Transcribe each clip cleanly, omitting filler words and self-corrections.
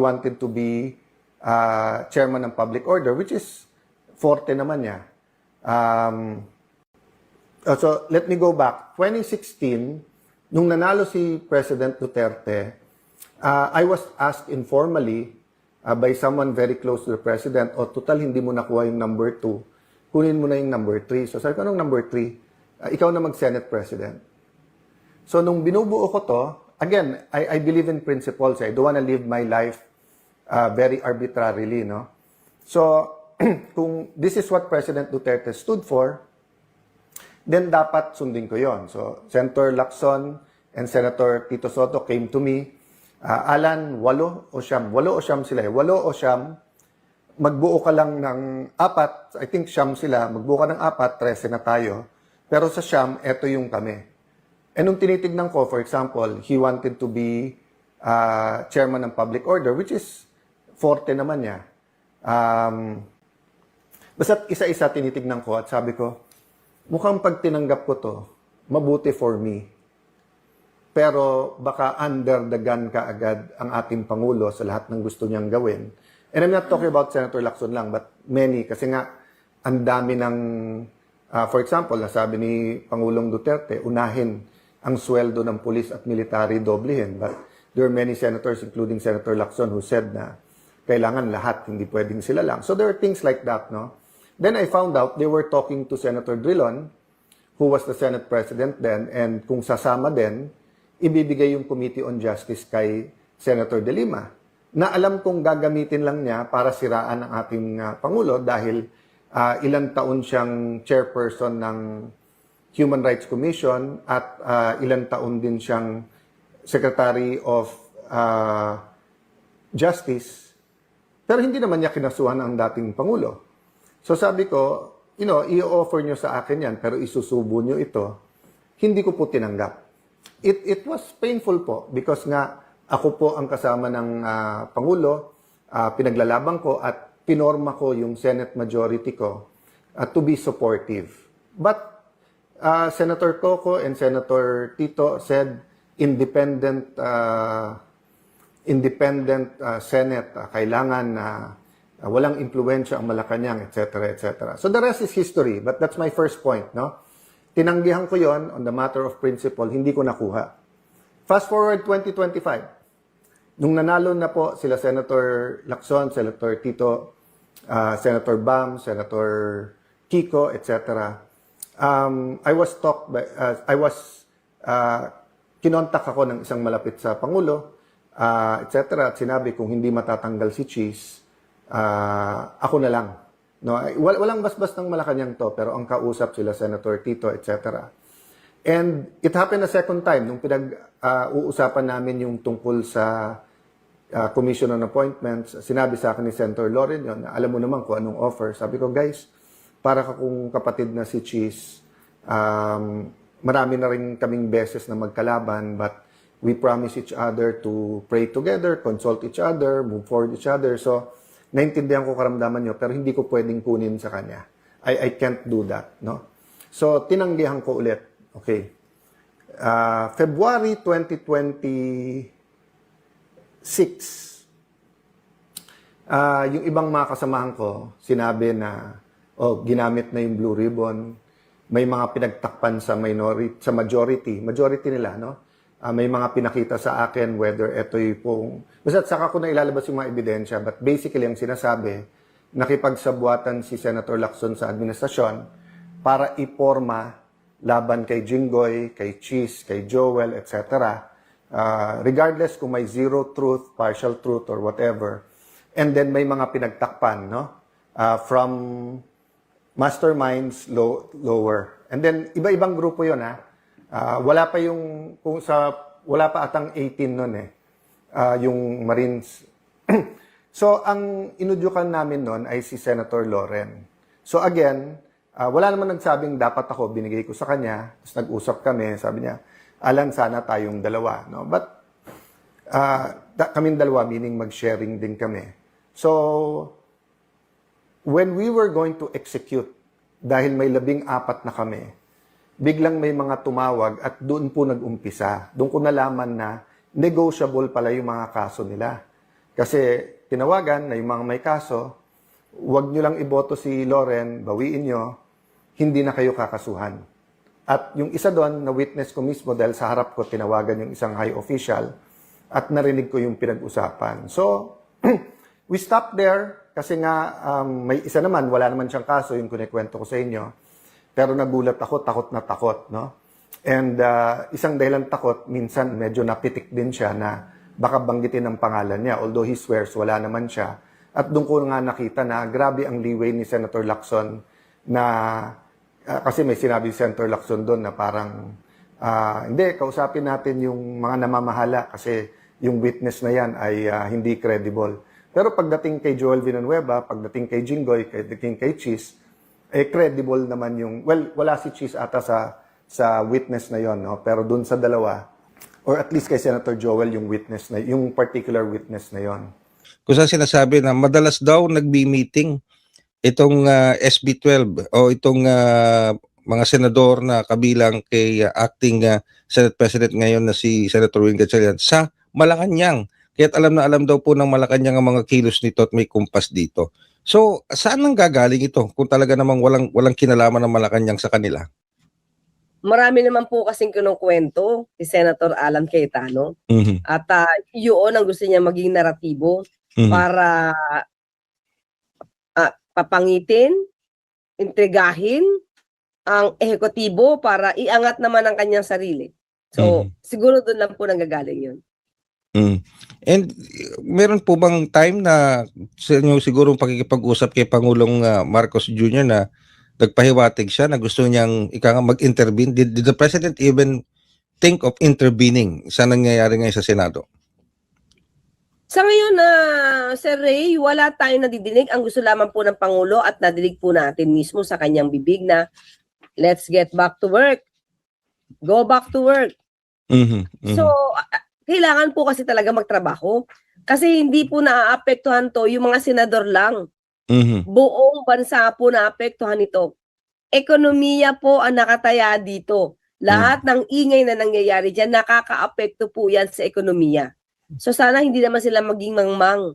wanted to be chairman ng public order, which is forte naman niya. So let me go back. 2016, nung nanalo si President Duterte, I was asked informally by someone very close to the President, total hindi mo nakuha yung number 2, kunin mo na yung number 3. So sabi ko, anong number 3? Ikaw na mag-Senate President. So nung binubuo ko to, again, I believe in principles. I don't want to live my life very arbitrarily, no? So, kung this is what President Duterte stood for, then dapat sundin ko yon. So, Senator Lacson and Senator Tito Soto came to me. Alan, 8 o 9 sila. 8 o 9, magbuo ka lang ng 4. I think 9 sila. Magbuo ka ng 4, 13 na tayo. Pero sa 9, eto yung kami. And nung tinitignan ko, for example, he wanted to be chairman ng public order, which is forte naman niya. Basta isa-isa tinitignan ko at sabi ko, mukhang pag tinanggap ko to, mabuti for me. Pero baka under the gun ka agad ang ating Pangulo sa lahat ng gusto niyang gawin. And I'm not talking about Senator Lacson lang, but many. Kasi nga, ang dami ng, for example, nasabi ni Pangulong Duterte, unahin ang sweldo ng pulis at military doblehin. But there are many senators, including Senator Lacson, who said na kailangan lahat, hindi pwedeng sila lang. So there are things like that, no? Then I found out they were talking to Senator Drilon, who was the Senate President then, and kung sasama din, ibibigay yung Committee on Justice kay Senator De Lima, na alam kong gagamitin lang niya para siraan ang ating Pangulo dahil ilang taon siyang chairperson ng Human Rights Commission at ilang taon din siyang Secretary of Justice. Pero hindi naman niya kinasuhan ang dating Pangulo. So sabi ko, i-offer nyo sa akin yan, pero isusubo nyo ito. Hindi ko po tinanggap. It was painful po because nga ako po ang kasama ng Pangulo, pinaglalaban ko at pinorma ko yung Senate majority ko to be supportive. But Senator Coco and Senator Tito said independent Senate, kailangan walang impluwensya ang Malacanang, etc., etc. So the rest is history, but that's my first point, no? Tinanggihan ko yon on the matter of principle, hindi ko nakuha. Fast forward 2025, nung nanalo na po sila Senator Lacson, Senator Tito, Senator Bam, Senator Kiko, etc., kinontak ako ng isang malapit sa Pangulo, etc., at sinabi kung hindi matatanggal si Cheese, ako na lang. No, walang basbas ng Malacanang to, pero ang kausap sila Senator Tito, etc. And it happened a second time nung uusapan namin yung tungkol sa Commission on Appointments. Sinabi sa akin ni Senator Loren yun, alam mo naman kung anong offer. Sabi ko, guys, para kung kapatid na si Cheese, marami na rin kaming beses na magkalaban, but we promise each other to pray together, consult each other, move forward each other. So, naintindihan ko karamdaman nyo, pero hindi ko pwedeng kunin sa kanya. I can't do that, no? So, tinanggihan ko ulit. Okay. February 2026, yung ibang mga kasamahan ko, sinabi na, ginamit na yung Blue Ribbon, may mga pinagtakpan sa majority nila, no? May mga pinakita sa akin whether ito'y pong... Basta saka ko na ilalabas yung mga ebidensya, but basically ang sinasabi, nakipagsabwatan si Senator Lacson sa administrasyon para iporma laban kay Jinggoy, kay Cheese, kay Joel, etc. Regardless kung may zero truth, partial truth, or whatever. And then may mga pinagtakpan, no? From masterminds lower. And then iba-ibang grupo yon, ha? Wala pa atang 18 nun yung Marines. So, ang inudyukan namin nun ay si Senator Loren. So again, wala naman nagsabing dapat ako, binigay ko sa kanya, tapos nag-usap kami, sabi niya, Alan, sana tayong dalawa. No? But, kaming dalawa, meaning mag-sharing din kami. So, when we were going to execute, dahil may 14 na kami, biglang may mga tumawag at doon po nag-umpisa. Doon ko nalaman na negotiable pala yung mga kaso nila. Kasi tinawagan na yung mga may kaso, huwag nyo lang iboto si Loren, bawiin nyo, hindi na kayo kakasuhan. At yung isa doon, na witness ko mismo dahil sa harap ko tinawagan yung isang high official at narinig ko yung pinag-usapan. So, we stopped there kasi nga may isa naman, wala naman siyang kaso, yung kunikwento ko sa inyo. Pero nagulat ako, takot na takot, no? And isang dahilan takot, minsan medyo napitik din siya na baka banggitin ang pangalan niya. Although he swears, wala naman siya. At doon ko nga nakita na grabe ang leeway ni Senator Lacson na kasi may sinabi si Senator Lacson doon na parang hindi, kausapin natin yung mga namamahala kasi yung witness na yan ay hindi credible. Pero pagdating kay Joel Villanueva, pagdating kay Jinggoy, pagdating kay Cheese, eh credible naman yung, well, wala si Cheese ata sa witness na yon, no? Pero dun sa dalawa, or at least kay Senator Joel, yung witness na, yung particular witness na yon. Kung saan sinasabi na madalas daw nagbi-meeting itong SB12 o itong mga senador na kabilang kay acting Senate President ngayon na si Senator Win Gatchalian sa Malacanang. Kaya't alam na alam daw po ng Malacanang ang mga kilos nito at may kumpas dito. So, saan nang gagaling ito kung talaga namang walang kinalaman ng Malacanang sa kanila? Marami naman po kasing kinukwento si Senator Alan Cayetano. At yun ang gusto niya maging naratibo para papangitin, intrigahin ang ehekutibo para iangat naman ang kanyang sarili. So, siguro doon lang po nanggagaling yun. And meron po bang time na sa inyo siguro pakikipag-usap kay Pangulong Marcos Jr. na nagpahiwatig siya na gusto niyang mag-intervene? Did the President even think of intervening sa nangyayari ngayon sa Senado? Sa ngayon na Sir Ray, wala tayong nadidinig. Ang gusto lamang po ng Pangulo at nadinig po natin mismo sa kanyang bibig na let's get back to work. Go back to work. So, kailangan po kasi talaga magtrabaho. Kasi hindi po naaapektuhan to yung mga senador lang. Buong bansa po naapektuhan ito. Ekonomiya po ang nakataya dito. Lahat ng ingay na nangyayari dyan, nakakaapekto po yan sa ekonomiya. So sana hindi naman sila maging mangmang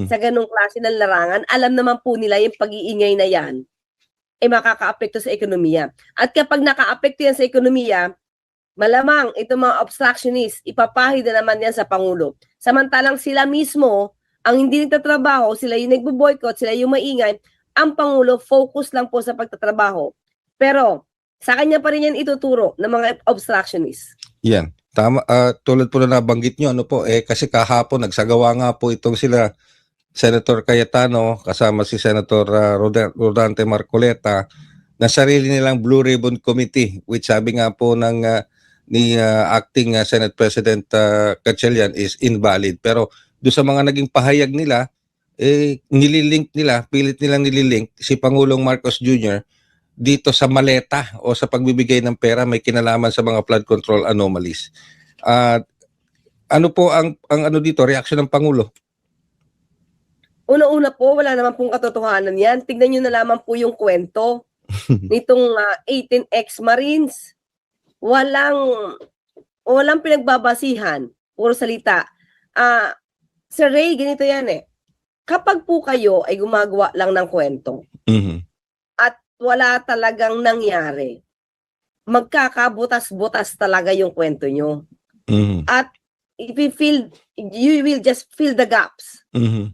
sa ganong klase ng larangan. Alam naman po nila yung pag-iingay na yan, makakaapekto sa ekonomiya. At kapag nakaapekto yan sa ekonomiya, malamang itong mga obstructionists, ipapahid na naman yan sa Pangulo. Samantalang sila mismo, ang hindi nagtatrabaho, sila yung nagbo-boycott, sila yung maingay, ang Pangulo focus lang po sa pagtatrabaho. Pero sa kanya pa rin yan ituturo ng mga obstructionists. Yan. Tama, tulad po na nabanggit nyo, kasi kahapon nagsagawa nga po itong sila Senator Cayetano kasama si Senator Rodante Marcoleta na sarili nilang Blue Ribbon Committee, which sabi nga po ni acting Senate President Gatchalian is invalid. Pero doon sa mga naging pahayag nila, nililink nila, pilit nilang nililink si Pangulong Marcos Jr. dito sa maleta o sa pagbibigay ng pera may kinalaman sa mga flood control anomalies. Ano po ang ano dito, reaksyon ng Pangulo? Una-una po, wala naman pong katotohanan yan. Tignan nyo na lamang po yung kwento nitong 18 ex-Marines. Walang pinagbabasihan. Puro salita. Sir Ray, ganito yan Kapag po kayo ay gumagawa lang ng kwento, at wala talagang nangyari, magkakabutas-butas talaga yung kwento nyo. At if you will just fill the gaps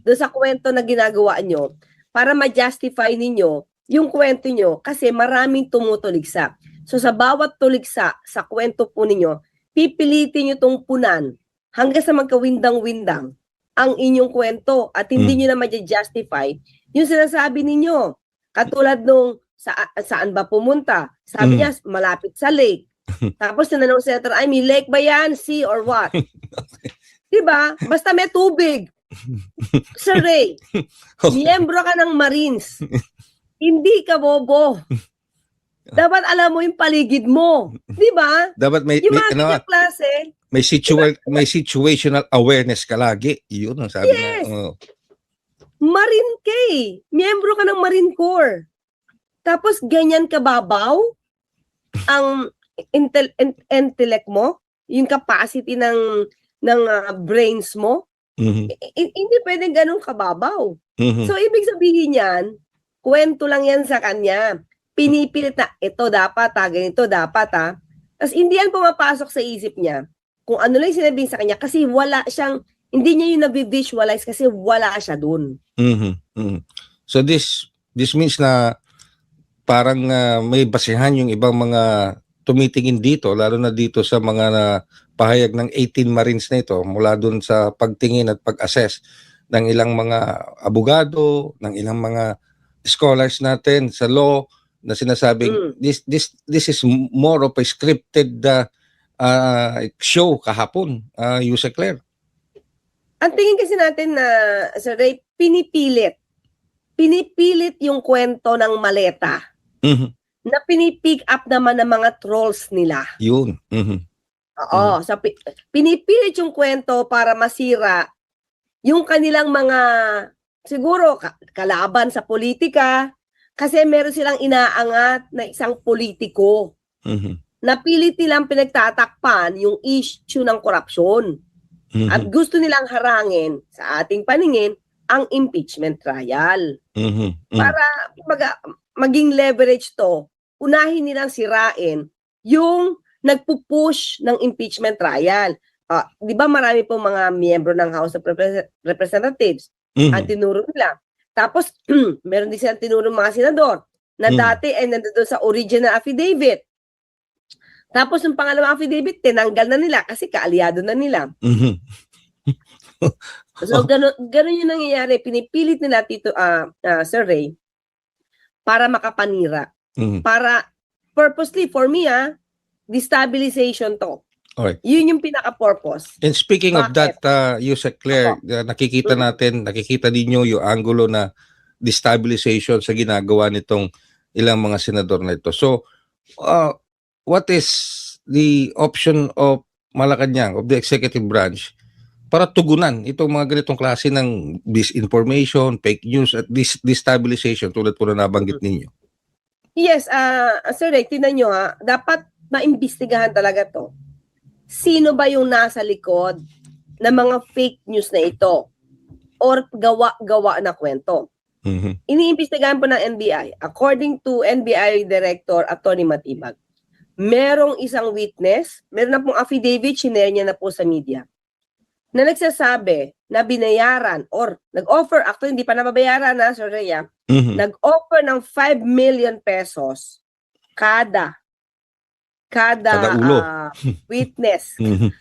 doon sa kwento na ginagawa nyo para ma-justify ninyo yung kwento nyo kasi maraming tumutuligsa. So sa bawat tuligsa sa kwento po ninyo, pipilitin nyo tong punan hanggang sa magkawindang-windang ang inyong kwento at hindi nyo na ma-justify yung sinasabi ninyo. Katulad nung saan ba pumunta? Sabi niya, malapit sa lake. Tapos tinanong si Senator, may lake ba yan? Sea or what? Diba? Basta may tubig. Sir Ray, miyembro ka ng Marines. Hindi ka bobo. Dapat alam mo yung paligid mo. Diba? Dapat may klase, may situational awareness ka lagi. Yun ang sabi na. Marine ka miyembro ka ng Marine Corps. Tapos ganyan kababaw ang intellect mo, yung capacity ng brains mo, Mhm. Hindi pwedeng ganun kababaw. Mhm. So, ibig sabihin yan, kwento lang yan sa kanya. Pinipilit na, ito dapat ganito dapat Tapos hindi yan pumapasok sa isip niya kung ano lang sinabihin sa kanya kasi wala siyang, hindi niya yung nabivisualize kasi wala siya dun. Mhm. Mhm. So this means na parang may basehan yung ibang mga tumitingin dito, lalo na dito sa mga pahayag ng 18 Marines na ito mula dun sa pagtingin at pag-assess ng ilang mga abogado, ng ilang mga scholars natin sa law na sinasabing this is more of a scripted show kahapon, Yusek Claire. Ang tingin kasi natin na, Sir Ray, pinipilit yung kwento ng maleta Mhm. na pinipick up naman ng mga trolls nila. Yun. Mhm. Oo, so pinipilit yung kwento para masira yung kanilang mga siguro kalaban sa politika kasi meron silang inaangat na isang politiko. Mhm. Napilit nilang pinagtatakpan yung issue ng korupsyon. Mhm. At gusto nilang harangin sa ating paningin ang impeachment trial. Mhm. Mhm. Para maging leverage to, unahin nilang sirain yung nagpupush ng impeachment trial. Di ba marami pong mga miyembro ng House of Representatives ang Mhm. tinuro nila. Tapos, meron din silang tinuro mga senador na dati ay nandoon sa original affidavit. Tapos, yung pangalawang affidavit, tinanggal na nila kasi kaalyado na nila. Mhm. So, ganun yung nangyayari. Pinipilit nila, Sir Ray, para makapanira. Mhm. Para, purposely, for me, destabilization to. Okay. Yun yung pinaka-purpose. And speaking of that, Bakit? Yusek Claire, nakikita ninyo yung angulo na destabilization sa ginagawa nitong ilang mga senador na ito. So, what is the option of Malacanang, of the executive branch, para tugunan itong mga ganitong klase ng disinformation, fake news, at destabilization tulad po na nabanggit ninyo? Yes, Sir Ray, tingnan nyo dapat maimbestigahan talaga to. Sino ba yung nasa likod ng mga fake news na ito? Or gawa-gawa na kwento? Mhm. Iniimbestigahan po ng NBI. According to NBI Director Atty. Matibag, merong isang witness, meron na pong affidavit, shinare niya na po sa media, na nagsasabi na binayaran or nag-offer, actually hindi pa nababayaran Sir Rhea, Mhm. nag-offer ng 5 million pesos kada ulo. witness, Mhm.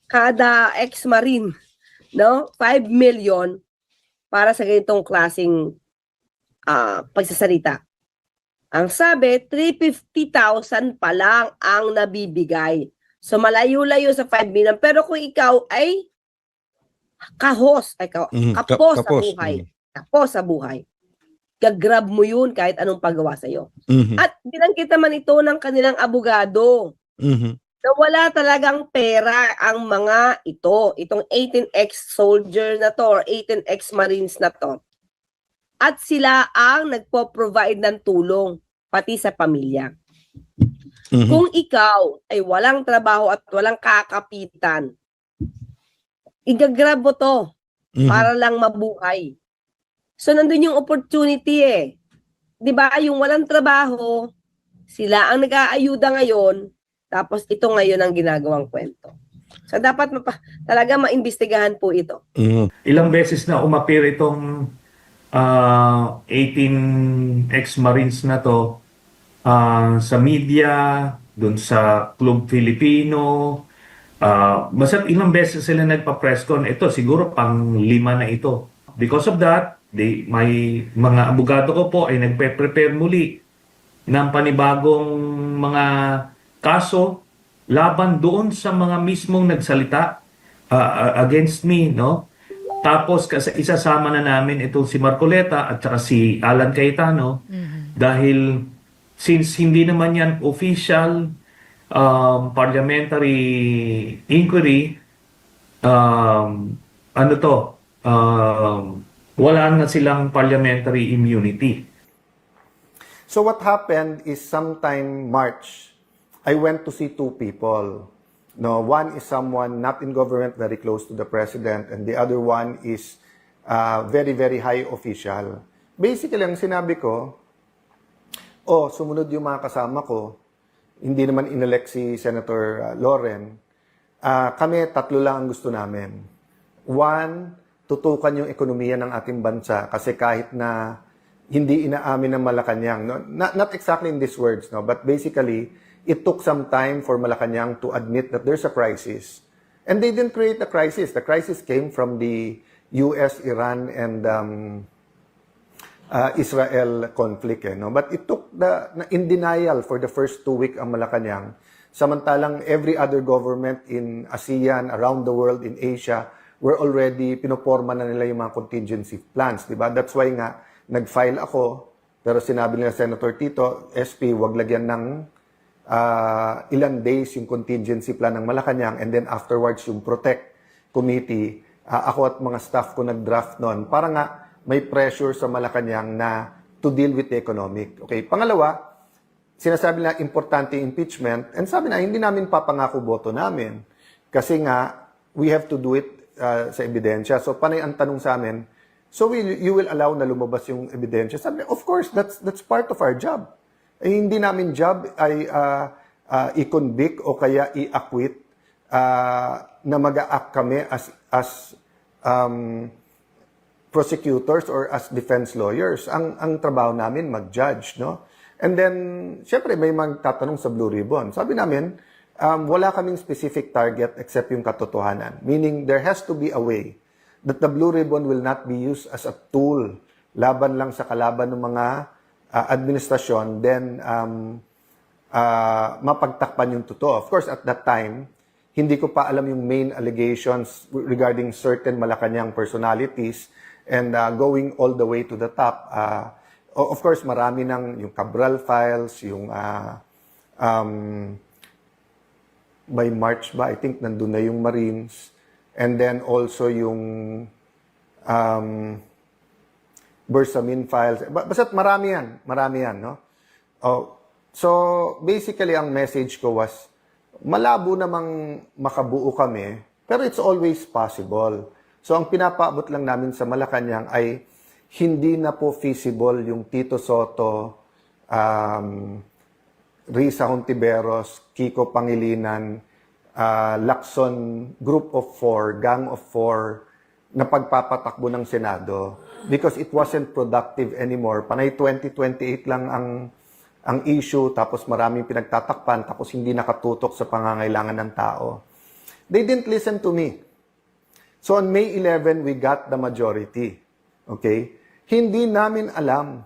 kada ex-marine, no? 5 million para sa ganitong klaseng pagsasalita. Ang sabi, 350,000 pa lang ang nabibigay. So malayo-layo sa 5 million. Pero kung ikaw ay kapos sa Kapos. buhay, kapos sa buhay, gagrab mo yun kahit anong paggawa sa'yo. Mhm. At binanggit naman ito ng kanilang abogado Mhm. na wala talagang pera ang mga itong 18 ex-soldier na to or 18 ex-marines na to. At sila ang nagpo-provide ng tulong pati sa pamilya. Mhm. Kung ikaw ay walang trabaho at walang kakapitan, igagrab mo to Mhm. para lang mabuhay. So, nandun yung opportunity 'Di ba? Yung walang trabaho, sila ang nag-aayuda ngayon, tapos ito ngayon ang ginagawang kwento. So, dapat talaga maimbestigahan po ito. Mhm. Ilang beses na umapir itong 18 ex-marines na to sa media, dun sa Club Filipino. Basta ilang beses sila nagpa-press con. Ito, siguro pang-5 na ito. Because of that, may mga abogado ko po ay nagpe-prepare muli ng panibagong mga kaso laban doon sa mga mismong nagsalita against me, no? Tapos kasi isasama na namin itong si Marcoleta at saka si Alan Cayetano dahil since hindi naman yan official parliamentary inquiry, wala na silang parliamentary immunity. So what happened is sometime March, I went to see two people. No, one is someone not in government, very close to the president, and the other one is very, very high official. Basically, ang sinabi ko, sumunod yung mga kasama ko, hindi naman inelect si Senator Loren. Kami, tatlo lang ang gusto namin. One, tutukan yung ekonomiya ng ating bansa kasi kahit na hindi inaamin ng Malacanang, no? Not exactly in these words, no? But basically, it took some time for Malacanang to admit that there's a crisis. And they didn't create the crisis. The crisis came from the US, Iran, and Israel conflict. No? But it took in denial for the first 2 weeks ang Malacanang. Samantalang every other government in ASEAN, around the world, in Asia, were already, pinoporma na nila yung mga contingency plans. Diba? That's why nga, nag-file ako, pero sinabi nila Senator Tito, SP, wag lagyan ng ilang days yung contingency plan ng Malacanang, and then afterwards yung Protect Committee, ako at mga staff ko nag-draft noon para nga may pressure sa Malacanang na to deal with the economic. Okay, pangalawa, sinasabi na importante yung impeachment, and sabi na hindi namin papangako boto namin kasi nga we have to do it sa ebidensya. So panay ang tanong sa amin, so you will allow na lumabas yung ebidensya? Sabi, of course, that's part of our job. Eh, hindi namin job ay i-convict o kaya i-acquit na mag-a-act kami as prosecutors or as defense lawyers. Ang trabaho namin mag-judge, no? And then, syempre, may magtatanong sa Blue Ribbon. Sabi namin, wala kaming specific target except yung katotohanan. Meaning, there has to be a way that the Blue Ribbon will not be used as a tool laban lang sa kalaban ng mga administrasyon, then mapagtakpan yung totoo. Of course, at that time, hindi ko pa alam yung main allegations regarding certain Malacanang personalities and going all the way to the top. Of course, marami ng yung Cabral files, yung by March ba, I think nandun na yung Marines, and then also yung Bersamin files. Basta't marami yan, no? So, basically, ang message ko was, malabo namang makabuo kami, pero it's always possible. So, ang pinapaabot lang namin sa Malacanang ay hindi na po feasible yung Tito Soto, Risa Hontiveros, Kiko Pangilinan, Lacson Group of 4, Gang of 4, na pagpapatakbo ng Senado because it wasn't productive anymore. Panay 2028 lang ang issue, tapos maraming pinagtatakpan, tapos hindi nakatutok sa pangangailangan ng tao. They didn't listen to me. So on May 11, we got the majority. Okay? Hindi namin alam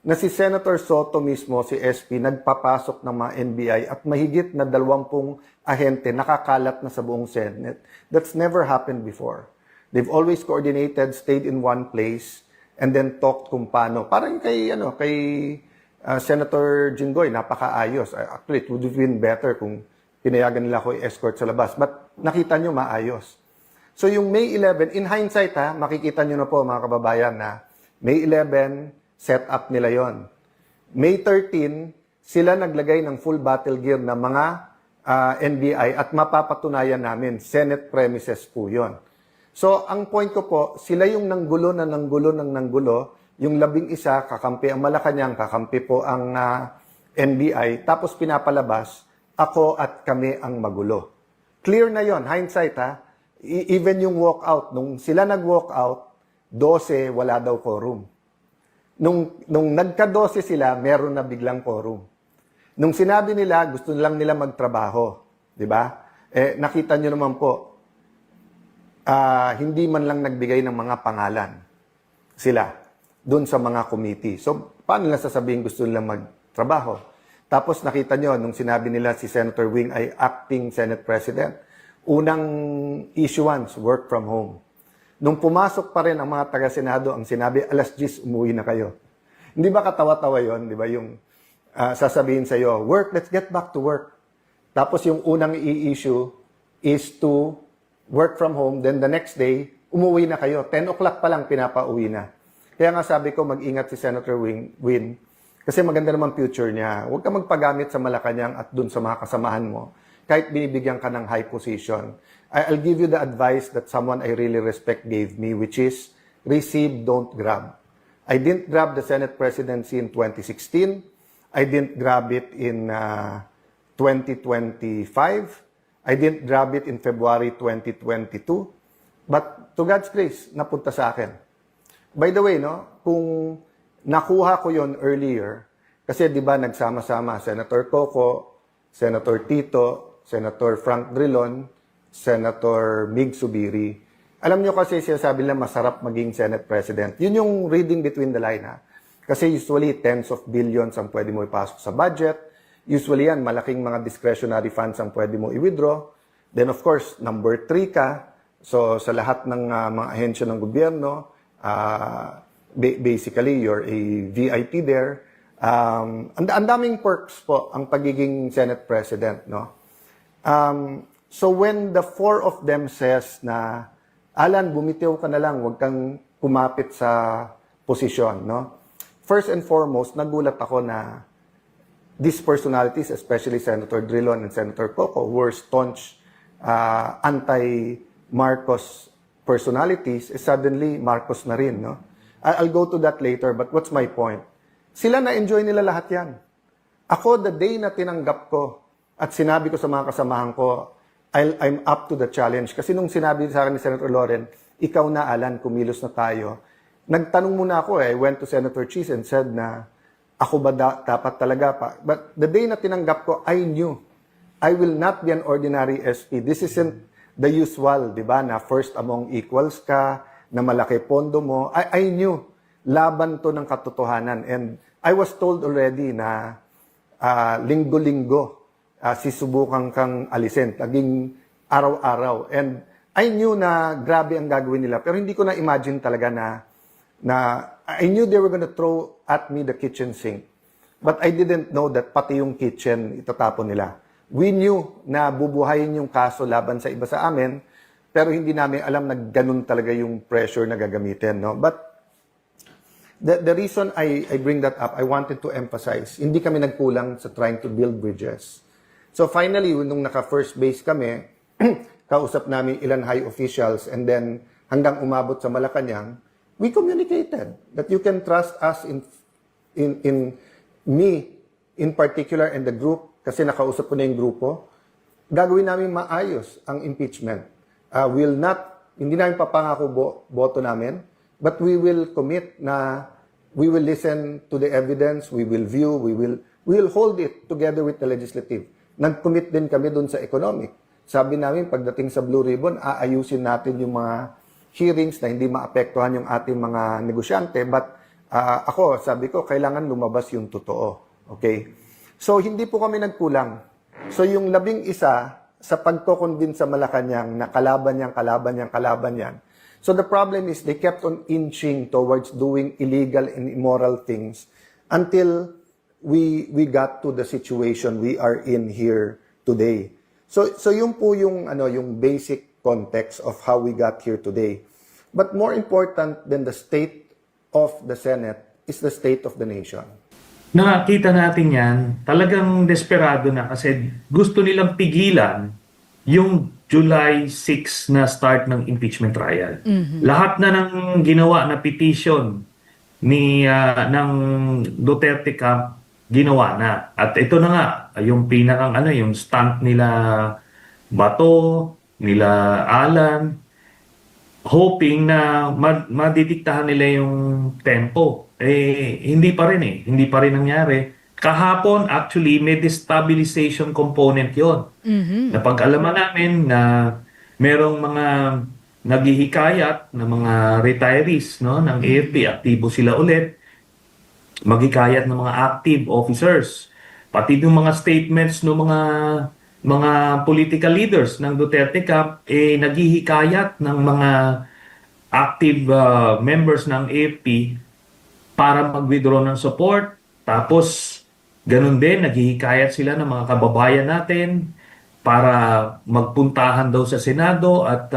na si Senator Soto mismo, si SP, nagpapasok ng mga NBI at mahigit na 20 ahente nakakalat na sa buong Senate. That's never happened before. They've always coordinated, stayed in one place, and then talked kung paano. Parang kay Senator Jinggoy, napakaayos. Actually, it would have been better kung pinayagan nila ako i-escort sa labas. But nakita nyo, maayos. So yung May 11, in hindsight makikita nyo na po mga kababayan na May 11, set up nila yon. May 13, sila naglagay ng full battle gear na mga NBI at mapapatunayan namin, Senate premises po yon. So, ang point ko po, sila yung nanggulo, yung 11, kakampi ang Malacanang, kakampi po ang NBI, tapos pinapalabas, ako at kami ang magulo. Clear na yon, hindsight Even yung walkout, nung sila nag-walkout, 12, wala daw quorum. Nung nagka-12 sila, meron na biglang quorum. Nung sinabi nila, gusto lang nila magtrabaho, di ba? Nakita nyo naman po, hindi man lang nagbigay ng mga pangalan sila doon sa mga committee. So, paano nila sasabihin gusto nila magtrabaho? Tapos nakita nyo, nung sinabi nila si Senator Wing ay acting Senate President, unang issuance, work from home. Nung pumasok pa rin ang mga taga-Senado, ang sinabi, 10:00 umuwi na kayo. Hindi ba katawa-tawa yon? Di ba yung sasabihin sa'yo, work, let's get back to work. Tapos yung unang i-issue is to work from home, then the next day, umuwi na kayo. 10 o'clock pa lang, pinapauwi na. Kaya nga sabi ko, mag-ingat si Senator Win, kasi maganda naman future niya. Huwag ka magpagamit sa Malacanang at dun sa mga kasamahan mo. kahit binibigyan ka ng high position. I'll give you the advice that someone I really respect gave me, which is receive, don't grab. I didn't grab the Senate presidency in 2016. I didn't grab it in 2025. I didn't grab it in February 2022. But to God's grace, napunta sa akin. By the way, no, kung nakuha ko yon earlier, kasi di ba nagsama-sama Senator Coco, Senator Tito, Senator Frank Drilon, Senator Mig Subiri. Alam nyo kasi sinasabi nila masarap maging Senate President. Yun yung reading between the line, ha. Kasi usually tens of billions ang pwede mo ipasok sa budget. Usually yan, malaking mga discretionary funds ang pwede mo i-withdraw. Then of course, number 3 ka. So sa lahat ng mga ahensya ng gobyerno, basically you're a VIP there. Ang daming perks po ang pagiging Senate President, no? So when the 4 of them says na, Alan, bumitiw ka na lang, huwag kang kumapit sa posisyon, no? First and foremost, nagulat ako na these personalities, especially Senator Drilon and Senator Coco, who were staunch anti-Marcos personalities, suddenly Marcos na rin, no? I'll go to that later, but what's my point? Sila na-enjoy nila lahat yan. Ako, the day na tinanggap ko at sinabi ko sa mga kasamahan ko, I'm up to the challenge. Kasi nung sinabi sa akin ni Senator Loren, ikaw na, Alan, kumilos na tayo. Nagtanong muna ako, I went to Senator Cheese and said na, ako ba dapat talaga pa? But the day na tinanggap ko, I knew I will not be an ordinary SP. This isn't the usual, di ba, na first among equals ka, na malaki pondo mo. I knew, laban to ng katotohanan. And I was told already na linggo-linggo, sisubukan kang alisin, laging araw-araw. And I knew na grabe ang gagawin nila, pero hindi ko na-imagine talaga na I knew they were gonna throw at me the kitchen sink. But I didn't know that pati yung kitchen itatapon nila. We knew na bubuhayin yung kaso laban sa iba sa amin, pero hindi namin alam na ganun talaga yung pressure na gagamitin, no? But the reason I bring that up, I wanted to emphasize, hindi kami nagkulang sa trying to build bridges. So finally, nung naka-first base kami, kausap namin ilan high officials and then hanggang umabot sa Malacanang, we communicated that you can trust us in me in particular and the group kasi nakausap ko na yung grupo. Gagawin namin maayos ang impeachment. Hindi namin papangako boto namin, but we will commit na we will listen to the evidence, we will view, we will hold it together with the legislative. Nag-commit din kami doon sa economic. Sabi namin, pagdating sa Blue Ribbon, aayusin natin yung mga hearings na hindi maapektuhan yung ating mga negosyante. But ako, sabi ko, kailangan lumabas yung totoo. Okay? So, hindi po kami nagkulang. So, yung 11 sa pagko-convince sa Malacanang na kalaban yan. So, the problem is they kept on inching towards doing illegal and immoral things until we got to the situation we are in here today. So yun po yung basic context of how we got here today. But more important than the state of the Senate is the state of the nation. Nakita natin yan, talagang desperado na kasi gusto nilang pigilan yung July 6 na start ng impeachment trial. Lahat na ng ginawa na petition ng Duterte camp ginawa na. At ito na nga, yung pinakang yung stunt nila Bato, nila Alan, hoping na madidiktahan nila yung tempo. Hindi pa rin nangyari. Kahapon, actually, may destabilization component yon. Napag-alaman namin na merong mga naghihikayat na mga retirees ng AFP, aktibo sila ulit, maghikayat ng mga active officers, pati yung mga statements ng mga political leaders ng Duterte camp, naghihikayat ng mga active members ng AFP para mag-withdraw ng support. Tapos, ganun din, naghihikayat sila ng mga kababayan natin para magpuntahan daw sa Senado at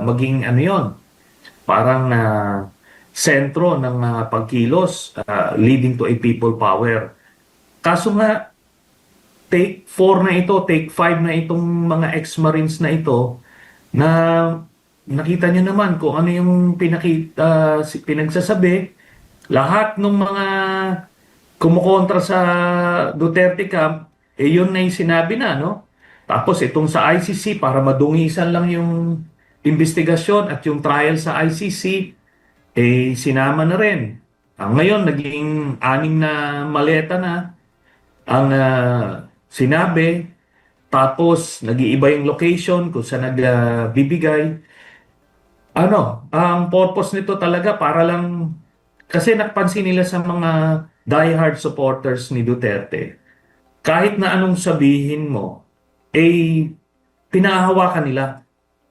maging parang sentro ng pagkilos leading to a people power. Kaso nga, take 4 na ito, take 5 na itong mga ex-Marines na ito na nakita nyo naman kung ano yung pinagsasabi. Lahat ng mga kumukontra sa Duterte camp, yun na yung sinabi na, no? Tapos itong sa ICC, para madungisan lang yung investigasyon at yung trial sa ICC, sinama na rin. Ngayon, naging 6 na maleta na ang sinabi. Tapos, nag-iiba yung location kung saan nagbibigay. Ang purpose nito talaga para lang, kasi napansin nila sa mga diehard supporters ni Duterte, kahit na anong sabihin mo, pinahahawakan nila.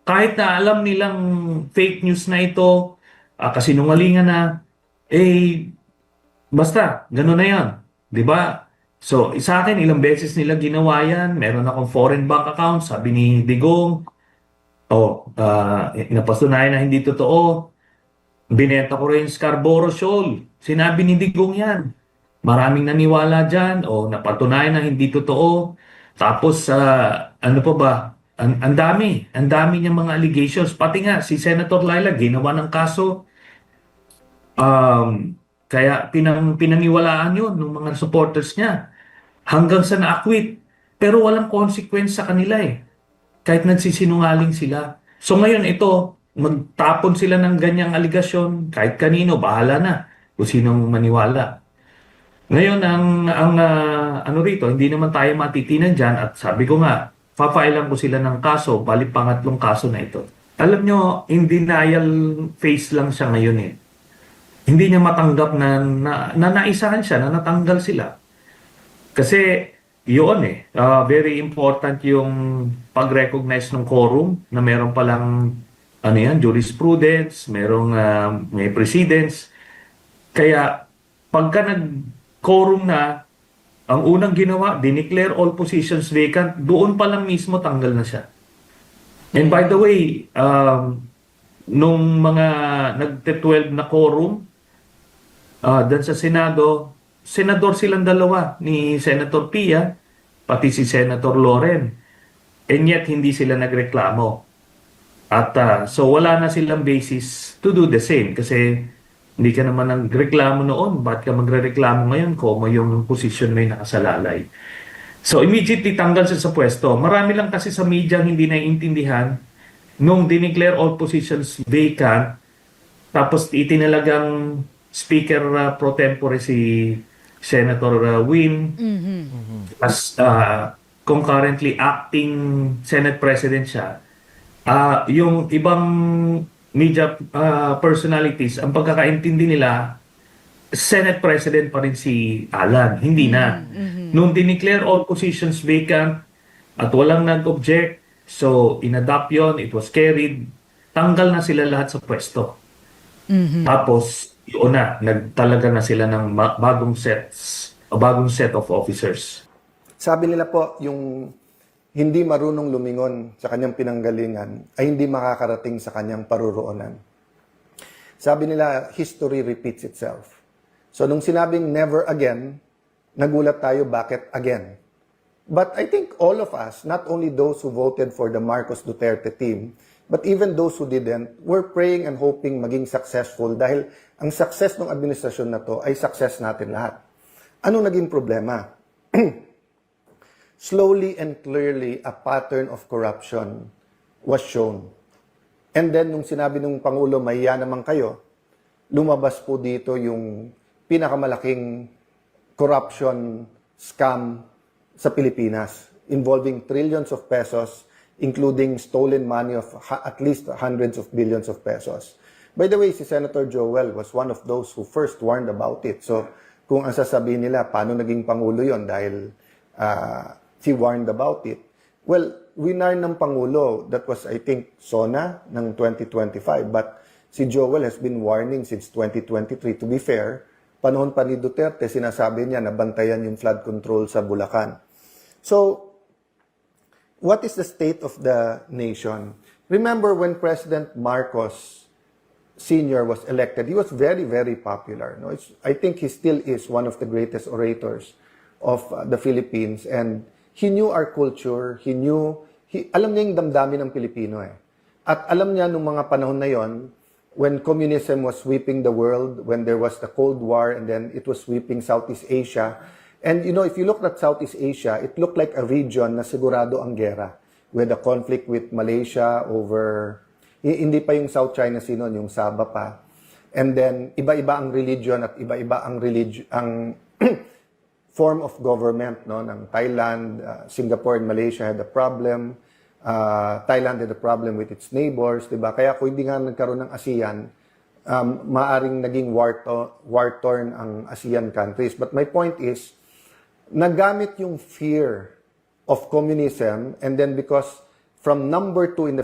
Kahit na alam nilang fake news na ito, kasinungalingan na, basta, gano'n na yan. 'Di ba? So, sa akin, ilang beses nila ginawa yan. Meron akong foreign bank account, sabi ni Digong. Napatunayan na hindi totoo. Binenta ko rin Scarborough Shoal. Sinabi ni Digong yan. Maraming naniwala dyan. Napatunayan na hindi totoo. Tapos, ano pa ba? Ang dami. Ang dami niyang mga allegations. Pati nga, si Senator Laila, ginawa ng kaso. Kaya pinaniwalaan yun ng mga supporters niya. Hanggang sa na-acquit. Pero walang consequence sa kanila kahit nagsisinungaling sila. So ngayon ito, magtapon sila ng ganyang aligasyon, kahit kanino, bahala na kung sinong maniwala. Ngayon, ano rito, hindi naman tayo matitinan dyan at sabi ko nga, papailan ko sila ng kaso, bali pangatlong kaso na ito. Alam nyo, in denial phase lang siya ngayon Hindi niya matanggap na naisahan siya, na natanggal sila. Kasi yun very important yung pag-recognize ng quorum na meron palang jurisprudence, may precedence. Kaya pagka nag-quorum na, ang unang ginawa, dineclare all positions vacant, doon pa lang mismo tanggal na siya. And by the way, nung mga nag-12 na quorum, dyan sa Senado, senador silang dalawa, ni Senator Pia, pati si Senator Loren. And yet, hindi sila nagreklamo. At so, wala na silang basis to do the same. Kasi hindi ka naman nagreklamo noon. Ba't ka magre-reklamo ngayon kung yung position may nakasalalay? So, immediately tanggal siya sa pwesto. Marami lang kasi sa media hindi naiintindihan nung dineclare all positions vacant, tapos itinalagang Speaker pro tempore si Senator Win as concurrently acting Senate President siya. Yung ibang media personalities, ang pagkakaintindi nila, Senate President pa rin si Alan. Hindi na. Nung dineclare all positions vacant at walang nag-object, so inadopt yun, it was carried, tanggal na sila lahat sa pwesto. Tapos, yun na, nagtalaga na sila ng bagong set of officers. Sabi nila po, yung hindi marunong lumingon sa kanyang pinanggalingan ay hindi makakarating sa kanyang paruroonan. Sabi nila, history repeats itself. So nung sinabing never again, nagulat tayo bakit again. But I think all of us, not only those who voted for the Marcos Duterte team, but even those who didn't, were praying and hoping maging successful dahil ang success ng administrasyon na to ay success natin lahat. Ano naging problema? Slowly and clearly, a pattern of corruption was shown. And then, nung sinabi ng Pangulo, mahiya naman kayo, lumabas po dito yung pinakamalaking corruption scam sa Pilipinas, involving trillions of pesos, including stolen money of at least hundreds of billions of pesos. By the way, si Senator Joel was one of those who first warned about it. So, kung ang sasabihin nila, paano naging Pangulo yon dahil he warned about it. Well, winarn ng Pangulo, that was, I think, SONA ng 2025. But si Joel has been warning since 2023. To be fair, panahon pa ni Duterte, sinasabi niya na bantayan yung flood control sa Bulacan. So, what is the state of the nation? Remember when President Marcos Sr. was elected, he was very, very popular. I think he still is one of the greatest orators of the Philippines, and he knew our culture, alam niya yung damdamin ng Pilipino eh. At alam niya nung mga panahon na yon, when communism was sweeping the world, when there was the Cold War, and then it was sweeping Southeast Asia. And if you look at Southeast Asia, it looked like a region na sigurado ang gera. We had a conflict with Malaysia over, hindi pa yung South China Sea noon, yung Sabah pa. And then, iba-iba ang religion at iba-iba ang form of government, no? Ng Thailand, Singapore and Malaysia had a problem. Thailand had a problem with its neighbors, diba? Kaya kung hindi nga nagkaroon ng ASEAN, maaring naging war-torn ang ASEAN countries. But my point is, nagamit yung fear of communism, and then because from number 2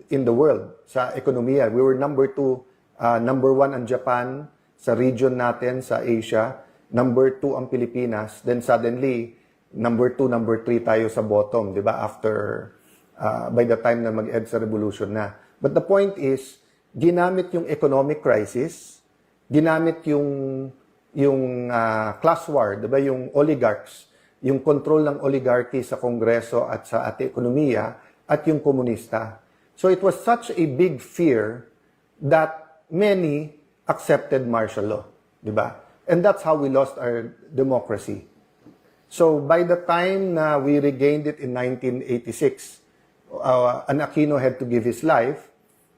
in the world sa ekonomiya, we were number 2, number 1 ang Japan sa region natin sa Asia, number 2 ang Pilipinas, then suddenly number 2, number 3 tayo sa bottom, 'di ba? After by the time na mag-EDSA revolution na. But the point is, ginamit yung economic crisis, ginamit yung class war, 'di ba? Yung oligarchs, yung control ng oligarchy sa Kongreso at sa ating ekonomiya, at yung komunista. So it was such a big fear that many accepted martial law, di ba? And that's how we lost our democracy. So by the time na we regained it in 1986, an Aquino had to give his life,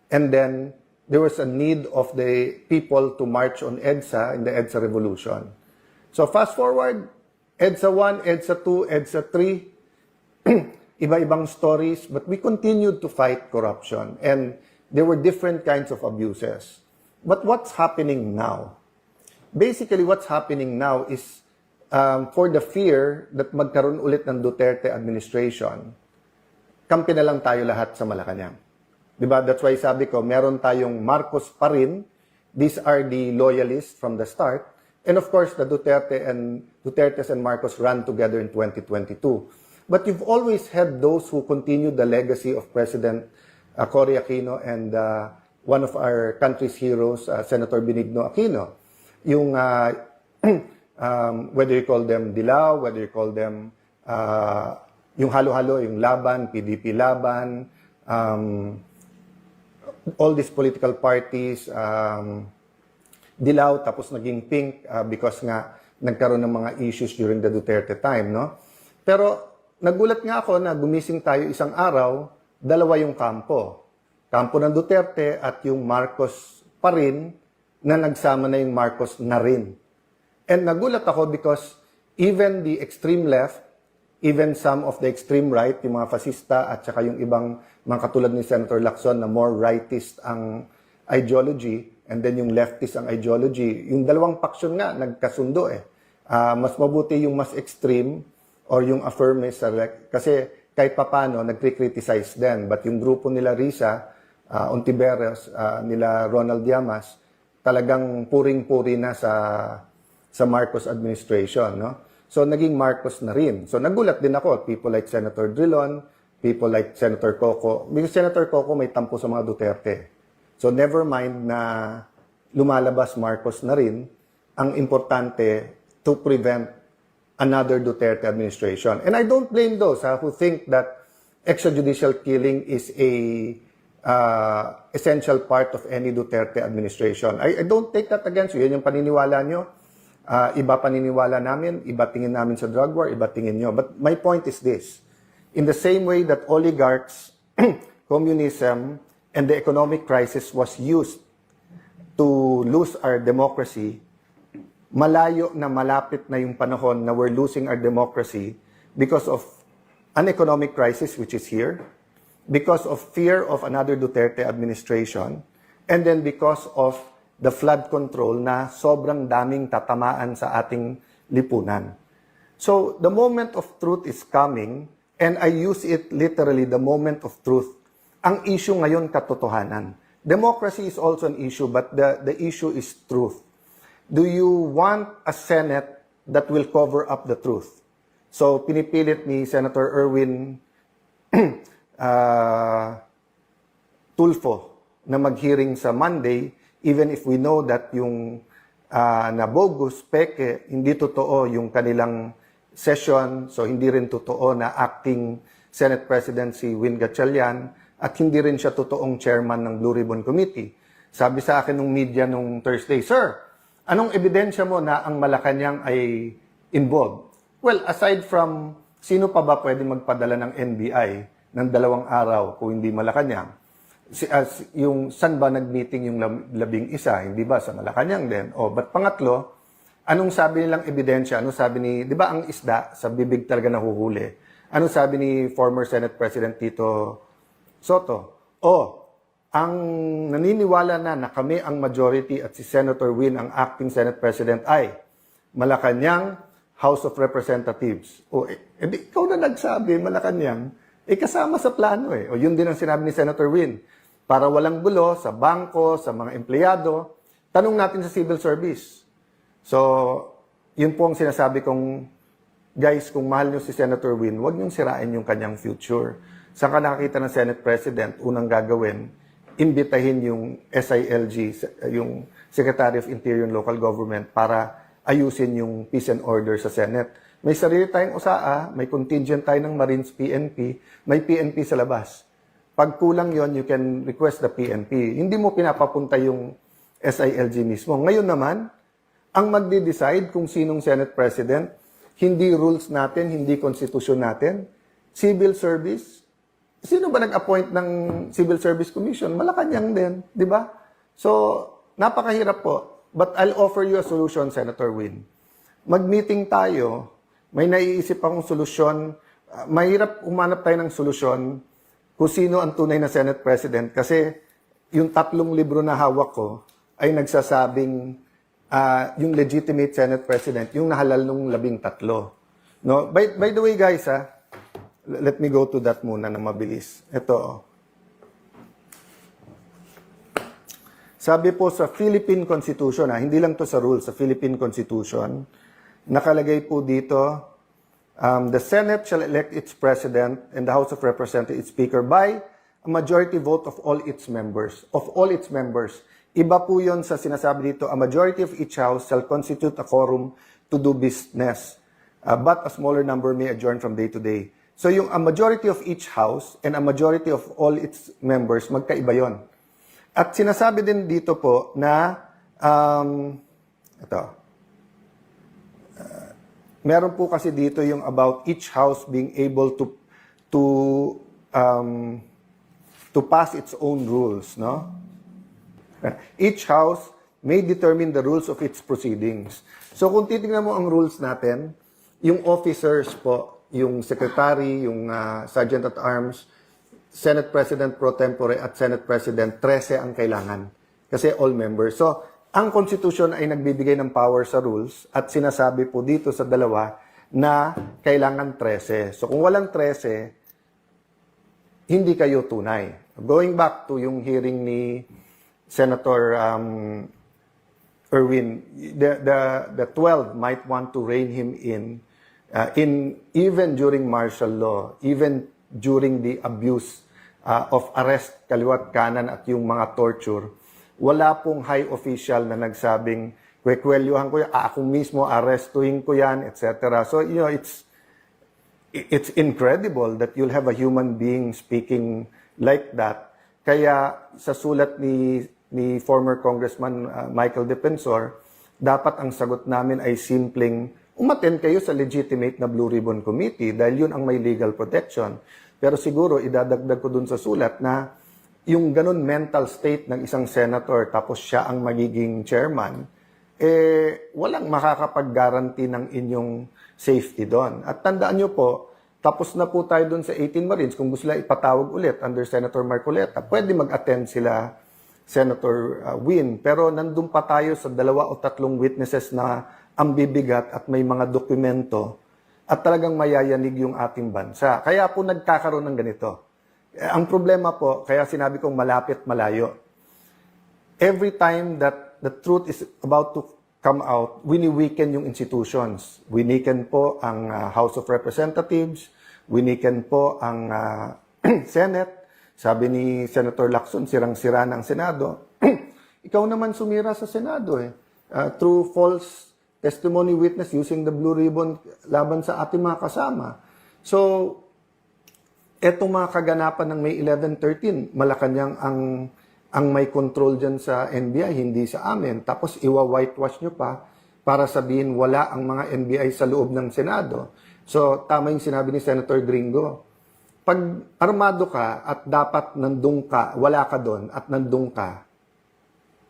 and then there was a need of the people to march on EDSA in the EDSA revolution. So fast forward, EDSA 1, EDSA 2, EDSA 3, iba-ibang stories, but we continued to fight corruption, and there were different kinds of abuses. But what's happening now? Basically, what's happening now is for the fear that magkaroon ulit ng Duterte administration, kampi na lang tayo lahat sa Malacanang. Diba? That's why sabi ko, meron tayong Marcos pa rin. These are the loyalists from the start. And of course, the Dutertes and Marcos ran together in 2022. But you've always had those who continue the legacy of President Cory Aquino and one of our country's heroes, Senator Benigno Aquino. Yung, whether you call them Dilaw, whether you call them yung halo-halo, yung Laban, PDP Laban, all these political parties, Dilaw, tapos naging pink because nga nagkaroon ng mga issues during the Duterte time, no? Pero nagulat nga ako na gumising tayo isang araw, dalawa yung kampo. Kampo ng Duterte at yung Marcos pa rin na nagsama na yung Marcos na rin. And nagulat ako because even the extreme left, even some of the extreme right, yung mga fascista at saka yung ibang mga katulad ni Senator Lacson na more rightist ang ideology, and then yung leftist ang ideology, yung dalawang paksyon nga nagkasundo eh. Mas mabuti yung mas extreme or yung affirmist, kasi kahit papano nagkri-criticize din. But yung grupo nila Risa, Ontiveros, nila Ronald Llamas, talagang puring-puri na sa Marcos administration, no? So, naging Marcos na rin. So, nagulat din ako. People like Senator Drilon, people like Senator Coco. Because Senator Coco may tampo sa mga Duterte. So, never mind na lumalabas Marcos na rin. Ang importante, to prevent another Duterte administration. And I don't blame those who think that extrajudicial killing is a essential part of any Duterte administration. I don't take that against you. Yan yung paniniwala nyo. Iba paniniwala namin, iba tingin namin sa drug war, iba tingin nyo. But my point is this. In the same way that oligarchs, communism, and the economic crisis was used to lose our democracy, malayo na malapit na yung panahon na we're losing our democracy because of an economic crisis which is here, because of fear of another Duterte administration, and then because of the flood control na sobrang daming tatamaan sa ating lipunan. So, the moment of truth is coming, and I use it literally, the moment of truth. Ang issue ngayon, katotohanan. Democracy is also an issue, but the issue is truth. Do you want a Senate that will cover up the truth? So, pinipilit ni Senator Erwin Tulfo na mag-hearing sa Monday, even if we know that yung na bogus, peke, hindi totoo yung kanilang session, so hindi rin totoo na acting Senate President si Win Gatchalian at hindi rin siya totoong chairman ng Blue Ribbon Committee. Sabi sa akin ng media nung Thursday, "Sir, anong ebidensya mo na ang Malacanang ay involved?" Well, aside from sino pa ba pwede magpadala ng NBI ng 2 araw kung hindi Malacanang? Yung saan ba nag-meeting yung 11, hindi ba sa Malacanang din? O ba't pangatlo, anong sabi nilang ebidensya? Ano sabi ni, di ba ang isda sa bibig talaga nahuhuli? Ano sabi ni former Senate President Tito Soto? Ang naniniwala na kami ang majority at si Senator Win ang acting Senate President ay Malacanang House of Representatives. Ikaw na nagsabi, Malacanang, kasama sa plano eh. O yun din ang sinabi ni Senator Win. Para walang gulo sa bangko, sa mga empleyado, tanong natin sa civil service. So, yun po ang sinasabi kong, guys, kung mahal nyo si Senator Win, huwag nyo sirain yung kanyang future. Saan ka nakakita ng Senate President, unang gagawin, imbitahin yung SILG, yung Secretary of Interior and Local Government, para ayusin yung peace and order sa Senate. May sarili tayong USAA, may contingent tayo ng Marines PNP, may PNP sa labas. Pag kulang yon, you can request the PNP. Hindi mo pinapapunta yung SILG mismo. Ngayon naman, ang magde-decide kung sinong Senate President, hindi rules natin, hindi konstitusyon natin, civil service. Sino ba nag-appoint ng Civil Service Commission? Malacanang din, di ba? So, napakahirap po. But I'll offer you a solution, Senator Win. Mag-meeting tayo, may naiisip akong solusyon. Mahirap umanap tayo ng solusyon kung sino ang tunay na Senate President kasi yung 3 libro na hawak ko ay nagsasabing yung legitimate Senate President, yung nahalal nung 13. No? By the way, guys, let me go to that muna na mabilis. Ito. Sabi po sa Philippine Constitution, hindi lang to sa rules, sa Philippine Constitution, nakalagay po dito, the Senate shall elect its President and the House of Representatives its Speaker by a majority vote of all its members. Of all its members. Iba po yun sa sinasabi dito, a majority of each House shall constitute a quorum to do business, but a smaller number may adjourn from day to day. So yung a majority of each House and a majority of all its members, magkaiba yon. At sinasabi din dito po na, meron po kasi dito yung about each house being able to pass its own rules, no? Each house may determine the rules of its proceedings. So kung titingnan mo ang rules natin, yung officers po, yung secretary, yung sergeant at arms, Senate President pro tempore at Senate President, 13 ang kailangan. Kasi all members. So, ang Constitution ay nagbibigay ng power sa rules at sinasabi po dito sa dalawa na kailangan 13. So, kung walang 13, hindi kayo tunay. Going back to yung hearing ni Senator Erwin, the 12 might want to rein him in even during martial law, even during the abuse of arrest, kaliwat kanan at yung mga torture. Wala pong high official na nagsabing, kwekwelyuhan ko yan, ako mismo arrestuhin ko yan, etc. So, you know, it's incredible that you'll have a human being speaking like that. Kaya sa sulat ni former Congressman Michael Defensor, dapat ang sagot namin ay simpleng umattend kayo sa legitimate na Blue Ribbon Committee dahil yun ang may legal protection. Pero siguro idadagdag ko dun sa sulat na yung ganun mental state ng isang senator tapos siya ang magiging chairman, walang makakapag-guarantee ng inyong safety doon. At tandaan nyo po, tapos na po tayo doon sa 18 Marines. Kung gusto nila ipatawag ulit under Senator Marcoleta, pwede mag-attend sila Senator Win. Pero nandun pa tayo sa 2 o 3 witnesses na ang bibigat at may mga dokumento at talagang mayayanig yung ating bansa. Kaya po nagkakaroon ng ganito. Ang problema po, kaya sinabi kong malapit malayo. Every time that the truth is about to come out, wini-weaken yung institutions. Winiken po ang House of Representatives, winiken po ang Senate. Sabi ni Senator Lacson, sirang-sira ng Senado. Ikaw naman sumira sa Senado through false testimony witness using the blue ribbon laban sa ating mga kasama. So, etong mga kaganapan ng May 11, 13, Malacanang ang may control dyan sa NBI, hindi sa amin. Tapos iwa-whitewash nyo pa para sabihin wala ang mga NBI sa loob ng Senado. So, tama yung sinabi ni Senator Gringo. Pag armado ka at dapat nandun ka, wala ka doon at nandun ka,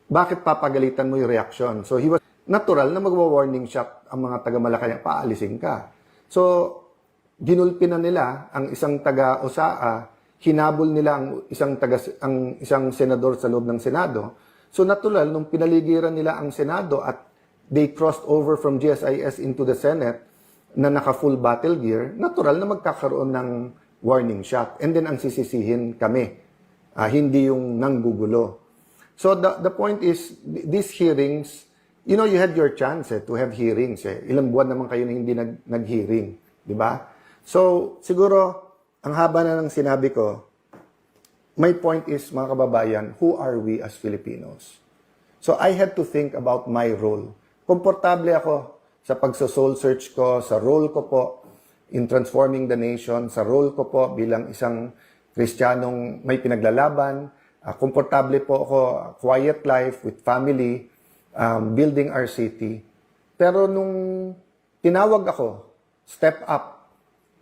bakit papagalitan mo yung reaction? So, he was natural na magwa-warning shot ang mga taga-Malacanang, paalisin ka. So, ginulpi na nila ang isang taga-OSAA, hinabol nila ang isang senador sa loob ng Senado. So, natural, nung pinaligiran nila ang Senado at they crossed over from GSIS into the Senate na naka-full battle gear, natural na magkakaroon ng warning shot. And then, ang sisisihin kami, hindi yung nanggugulo. So, the point is, these hearings, you know, you had your chance to have hearings. Ilang buwan naman kayo na hindi nag-hearing. Di ba? So, siguro, ang haba na ng sinabi ko, my point is, mga kababayan, who are we as Filipinos? So, I had to think about my role. Komportable ako sa pagso-soul search ko, sa role ko po in transforming the nation, sa role ko po bilang isang Kristiyanong may pinaglalaban. Komportable po ako, quiet life with family, building our city. Pero nung tinawag ako, step up,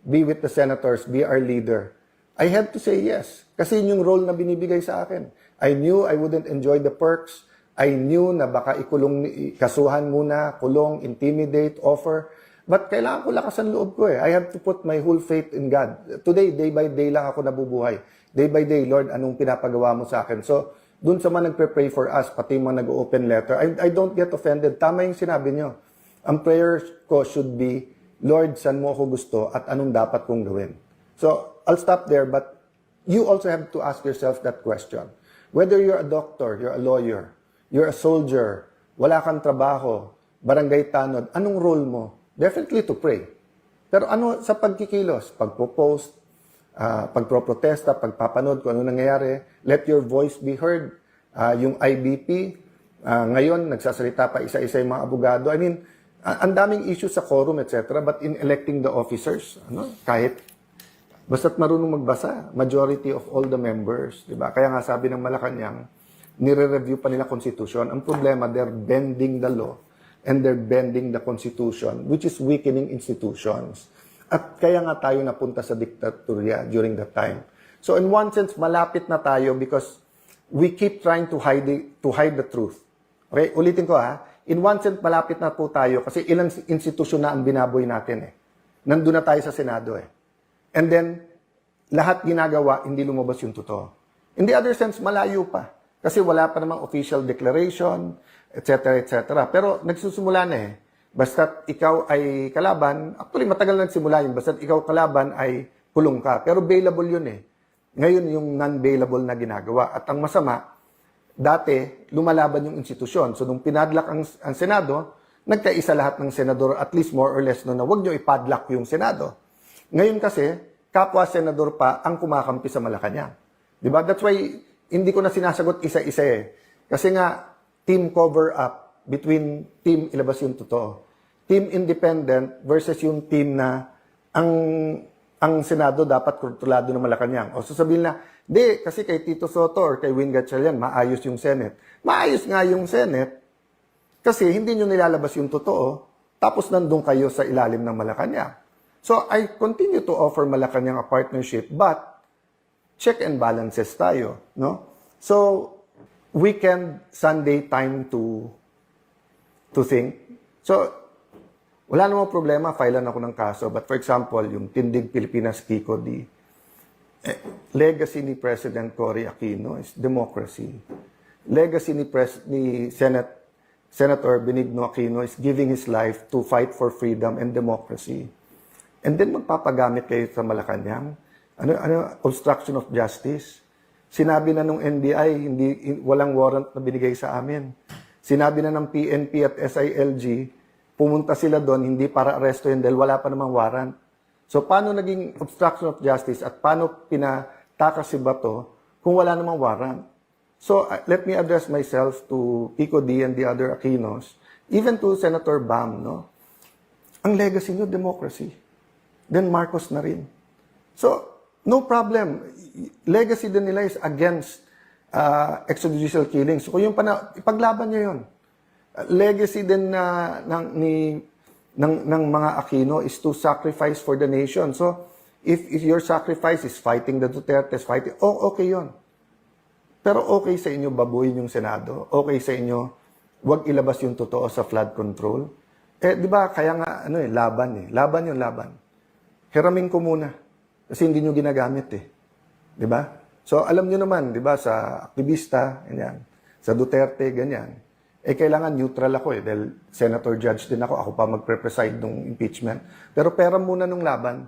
be with the senators, be our leader, I had to say yes. Kasi yun yung role na binibigay sa akin. I knew I wouldn't enjoy the perks. I knew na baka kasuhan muna, kulong, intimidate, offer. But kailangan ko lakasan loob ko I have to put my whole faith in God. Today, day by day lang ako nabubuhay. Day by day, Lord, anong pinapagawa mo sa akin? So, dun sa mga nagpe-pray for us, pati mga nag-open letter, I don't get offended. Tama yung sinabi nyo. Ang prayer ko should be, Lord, saan mo ako gusto at anong dapat kong gawin? So, I'll stop there, but you also have to ask yourself that question. Whether you're a doctor, you're a lawyer, you're a soldier, wala kang trabaho, barangay tanod, anong role mo? Definitely to pray. Pero ano sa pagkikilos? Pagpo-post, pagproprotesta, pagpapanood kung ano nangyayari, let your voice be heard. Yung IBP, ngayon, nagsasalita pa isa-isa yung mga abogado. I mean, ang daming issues sa quorum, etc. But in electing the officers, kahit basta't marunong magbasa, majority of all the members, di ba? Kaya nga sabi ng Malacanang, nire-review pa nila Constitution. Ang problema, they're bending the law and they're bending the Constitution, which is weakening institutions. At kaya nga tayo napunta sa diktatorya during that time. So in one sense, malapit na tayo because we keep trying to hide the truth. Okay, ulitin ko In one sense, malapit na po tayo kasi ilang institusyon na ang binaboy natin Nandun na tayo sa Senado And then, lahat ginagawa, hindi lumabas yung totoo. In the other sense, malayo pa. Kasi wala pa namang official declaration, etc., etc. Pero nagsusumula na Basta't ikaw ay kalaban, actually matagal na nagsimula yun, basta't ikaw kalaban ay kulong ka. Pero bailable yun Ngayon yung non-bailable na ginagawa. At ang masama, dati lumalaban yung institusyon. So nung pinadlock ang Senado, nagkaisa lahat ng senador at least more or less na wag nyo ipadlock yung Senado. Ngayon kasi, kapwa senador pa ang kumakampi sa Malacanang. Diba? That's why hindi ko na sinasagot isa-isa Kasi nga, team cover up between team ilabas yung totoo. Team independent versus yung team na ang Senado dapat kontrolado ng Malacanang. O sasabihin na, di, kasi kay Tito Soto or kay Win Gatchalian, maayos yung Senate. Maayos nga yung Senate kasi hindi nyo nilalabas yung totoo tapos nandun kayo sa ilalim ng Malacanang. So, I continue to offer Malacanang a partnership but check and balances tayo. So, weekend, Sunday time to think. So, wala namang problema, filean ako ng kaso. But for example, yung Tindig Pilipinas Kiko D, legacy ni President Cory Aquino is democracy. Legacy ni Senator Benigno Aquino is giving his life to fight for freedom and democracy. And then magpapagamit kayo sa Malacanang. Obstruction of justice. Sinabi na nung NBI, walang warrant na binigay sa amin. Sinabi na ng PNP at SILG, pumunta sila doon, hindi para arestuhin dahil wala pa namang warrant. So, paano naging obstruction of justice at paano pinatakas si Bato kung wala namang warrant? So, let me address myself to Pico D and the other Aquinos Even to Senator Bam, no? Ang legacy nyo, democracy. Then Marcos na rin. So, no problem. Legacy din nila is against extrajudicial killings. So, kung yung ipaglaban nyo yun. Legacy din ng mga Aquino is to sacrifice for the nation. So, if your sacrifice is fighting the Dutertes, okay yun. Pero okay sa inyo babuyin yung Senado. Okay sa inyo, wag ilabas yung totoo sa flood control. Di ba, kaya nga, laban. Laban yung laban. Hiramin ko muna. Kasi hindi nyo ginagamit Di ba? So, alam nyo naman, di ba, sa aktivista, ganyan. Sa Duterte, ganyan. Kailangan neutral ako dahil senator judge din ako. Ako pa magpre-preside ng impeachment. Pero pera muna nung laban.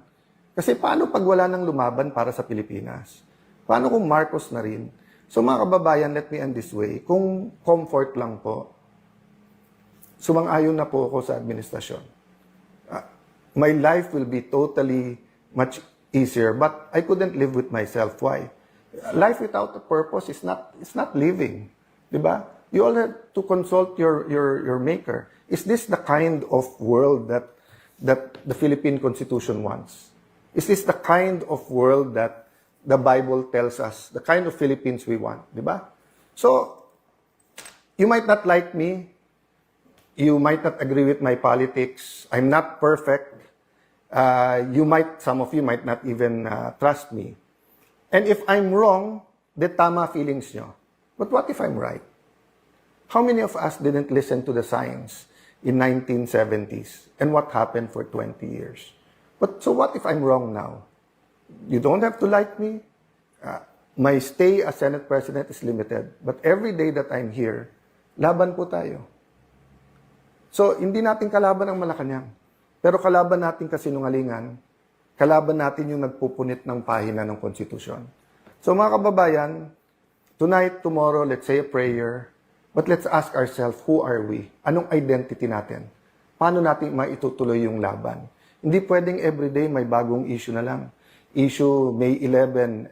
Kasi paano pag wala nang lumaban para sa Pilipinas? Paano kung Marcos na rin? So mga kababayan, let me end this way. Kung comfort lang po, sumang-ayon na po ako sa administrasyon. My life will be totally much easier, but I couldn't live with myself. Why? Life without a purpose is not living. Diba? You all have to consult your maker. Is this the kind of world that the Philippine Constitution wants? Is this the kind of world that the Bible tells us, the kind of Philippines we want? Diba? So, you might not like me. You might not agree with my politics. I'm not perfect. Some of you might not even trust me. And if I'm wrong, de tama feelings nyo. But what if I'm right? How many of us didn't listen to the science in 1970s? And what happened for 20 years? So what if I'm wrong now? You don't have to like me. My stay as Senate President is limited. But every day that I'm here, laban po tayo. So, hindi natin kalaban ang Malacanang. Pero kalaban natin kasinungalingan, kalaban natin yung nagpupunit ng pahina ng konstitusyon. So, mga kababayan, tonight, tomorrow, let's say a prayer, but let's ask ourselves, who are we? Anong identity natin? Paano natin maitutuloy yung laban? Hindi pwedeng everyday may bagong issue na lang. Issue May 11,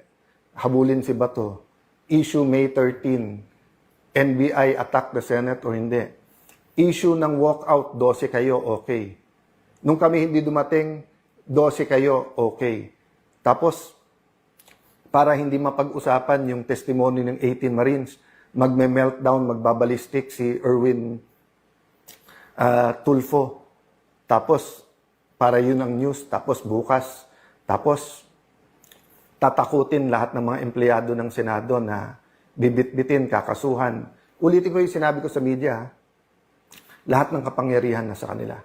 habulin si Bato. Issue May 13, NBI attack the Senate o hindi. Issue ng walkout, 12 kayo, okay. Nung kami hindi dumating, 12 kayo, okay. Tapos, para hindi mapag-usapan yung testimony ng 18 Marines, magme-meltdown, magbabalistik si Erwin Tulfo. Tapos, para yun ang news. Tapos bukas, tatakutin lahat ng mga empleyado ng Senado na bibit-bitin, kakasuhan. Ulitin ko yung sinabi ko sa media, lahat ng kapangyarihan nasa kanila.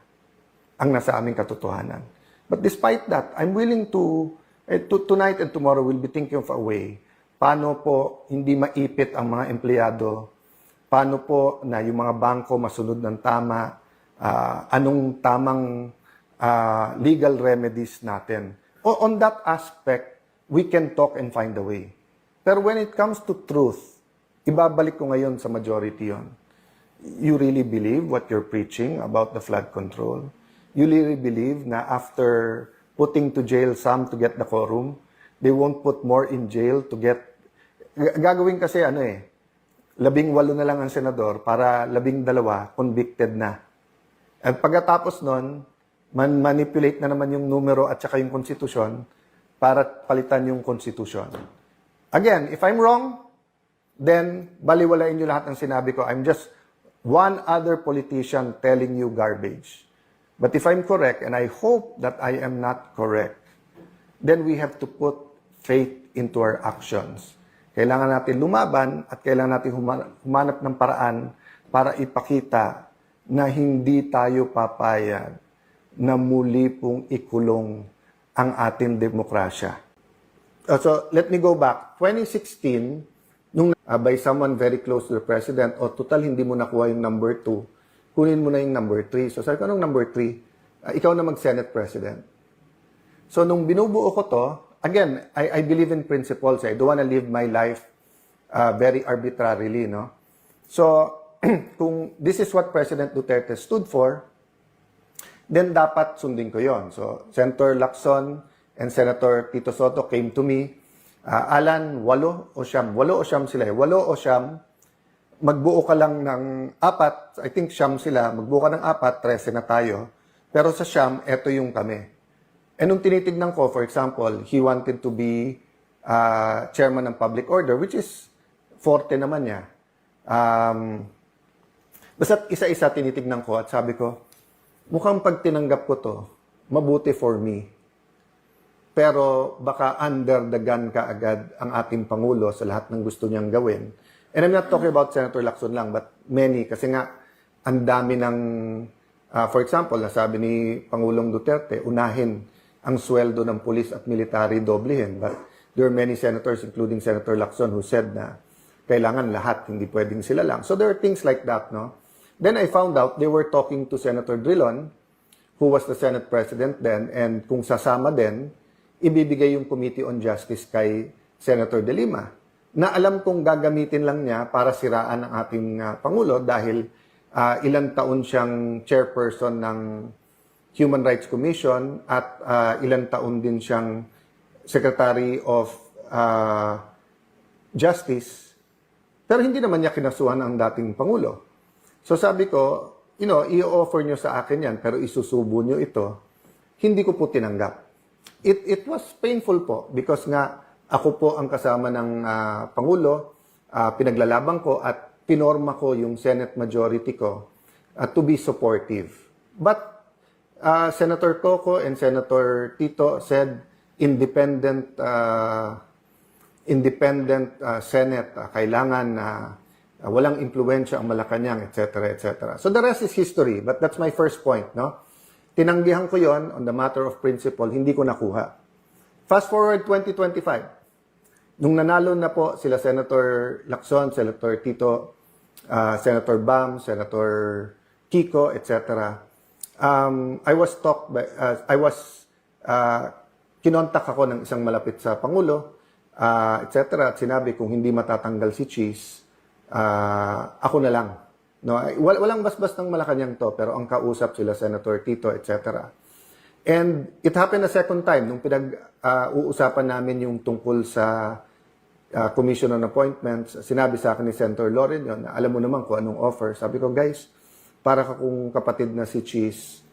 Ang nasa aming katotohanan. But despite that, I'm willing to tonight and tomorrow, we'll be thinking of a way. Paano po hindi maipit ang mga empleyado? Paano po na yung mga bangko masunod ng tama? Anong tamang legal remedies natin? On that aspect, we can talk and find a way. Pero when it comes to truth, ibabalik ko ngayon sa majority yon. You really believe what you're preaching about the flood control? You really believe na after putting to jail some to get the quorum, they won't put more in jail to get... Gagawin kasi 18 na lang ang senador para 12 convicted na. At pagkatapos nun, manipulate na naman yung numero at saka yung konstitusyon para palitan yung konstitusyon. Again, if I'm wrong, then baliwalain nyo lahat ng sinabi ko. I'm just one other politician telling you garbage. But if I'm correct, and I hope that I am not correct, then we have to put faith into our actions. Kailangan natin lumaban at kailangan natin humanap ng paraan para ipakita na hindi tayo papayag na muli pong ikulong ang ating demokrasya. So, let me go back. 2016, nung by someone very close to the president, o total hindi mo nakuha yung number 2, kunin mo na yung number 3. So, sabi ko, anong number 3? Ikaw na mag-Senate President. So, nung binubuo ko to, again, I believe in principles. I don't wanna live my life very arbitrarily, no? So, kung this is what President Duterte stood for, then dapat sundin ko yon. So, Senator Lacson and Senator Tito Soto came to me. Alan, 8 o 9 sila. 8 o 9, magbuo ka lang ng 4, I think siyam sila, magbuo ka ng 4, 13 na tayo. Pero sa siyam, eto yung kami. And nung tinitignan ko, for example, he wanted to be chairman ng public order, which is forte naman niya. Basta isa-isa tinitignan ko at sabi ko, mukhang pag tinanggap ko to, mabuti for me. Pero baka under the gun ka agad ang ating Pangulo sa lahat ng gusto niyang gawin. And I'm not talking about Senator Lacson lang, but many. Kasi nga, ang dami ng, for example, nasabi ni Pangulong Duterte, unahin ang sweldo ng pulis at military doblehin. But there are many senators, including Senator Lacson, who said na kailangan lahat, hindi pwedeng sila lang. So there are things like that, no? Then I found out they were talking to Senator Drilon, who was the Senate President then, and kung sasama din, ibibigay yung Committee on Justice kay Senator De Lima, na alam kong gagamitin lang niya para siraan ang ating Pangulo dahil ilang taon siyang chairperson ng Human Rights Commission at ilang taon din siyang Secretary of Justice. Pero hindi naman niya kinasuhan ang dating Pangulo. So sabi ko, i-offer niyo sa akin yan, pero isusubo niyo ito. Hindi ko po tinanggap. It was painful po because nga ako po ang kasama ng Pangulo, pinaglalaban ko at pinorma ko yung Senate majority ko to be supportive. But Senator Coco and Senator Tito said independent Senate, kailangan walang impluwensya ang Malacanang, etc., etc. So the rest is history, but that's my first point, no? Tinanggihan ko yon on the matter of principle, hindi ko nakuha. Fast forward 2025. Nung nanalo na po sila Senator Lacson, Senator Tito, Senator Bam, Senator Kiko, etc. Kinontak ako ng isang malapit sa Pangulo, etc. At sinabi kung hindi matatanggal si Cheese, ako na lang. No, walang basbas ng Malacanang to, pero ang kausap sila Senator Tito, etc. And it happened a second time nung pinag-uusapan namin yung tungkol sa Commission on Appointments. Sinabi sa akin ni Senator Loren yun, na alam mo naman kung anong offer. Sabi ko, guys, para kung kapatid na si Cheese,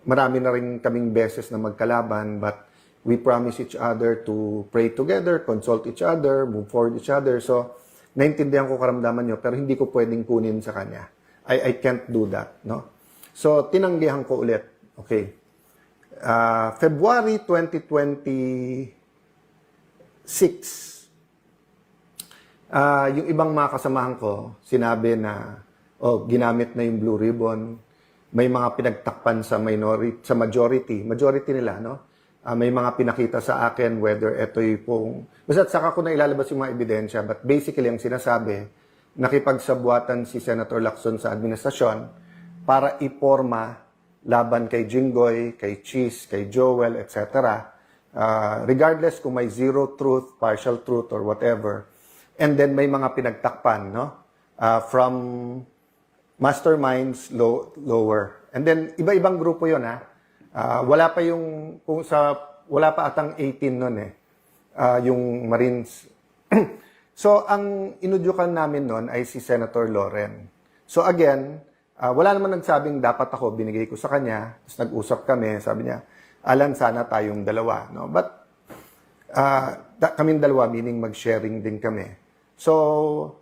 marami na rin kaming beses na magkalaban, but we promise each other to pray together, consult each other, move forward each other. So, naintindihan ko karamdaman nyo, pero hindi ko pwedeng kunin sa kanya. I can't do that, no? So, tinanggihan ko ulit. Okay. February 2026, yung ibang mga kasamahan ko, sinabi na, ginamit na yung Blue Ribbon, may mga pinagtakpan sa majority nila, no? May mga pinakita sa akin whether ito'y pong, basta saka ko na ilalabas yung mga ebidensya, but basically ang sinasabi, nakipagsabuatan si Senator Lacson sa administrasyon para iporma laban kay Jinggoy, kay Cheese, kay Joel, etc. Regardless kung may zero truth, partial truth, or whatever. And then may mga pinagtakpan, no? From masterminds lower. And then iba-ibang grupo 'yon, ha. Wala pa atang 18 noon yung Marines. So ang inudyukan namin noon ay si Senator Loren. So again, wala naman nagsabing dapat ako, binigay ko sa kanya. Tapos nag-usap kami, sabi niya, Alan, sana tayong dalawa, no? But kaming dalawa, meaning mag-sharing din kami. So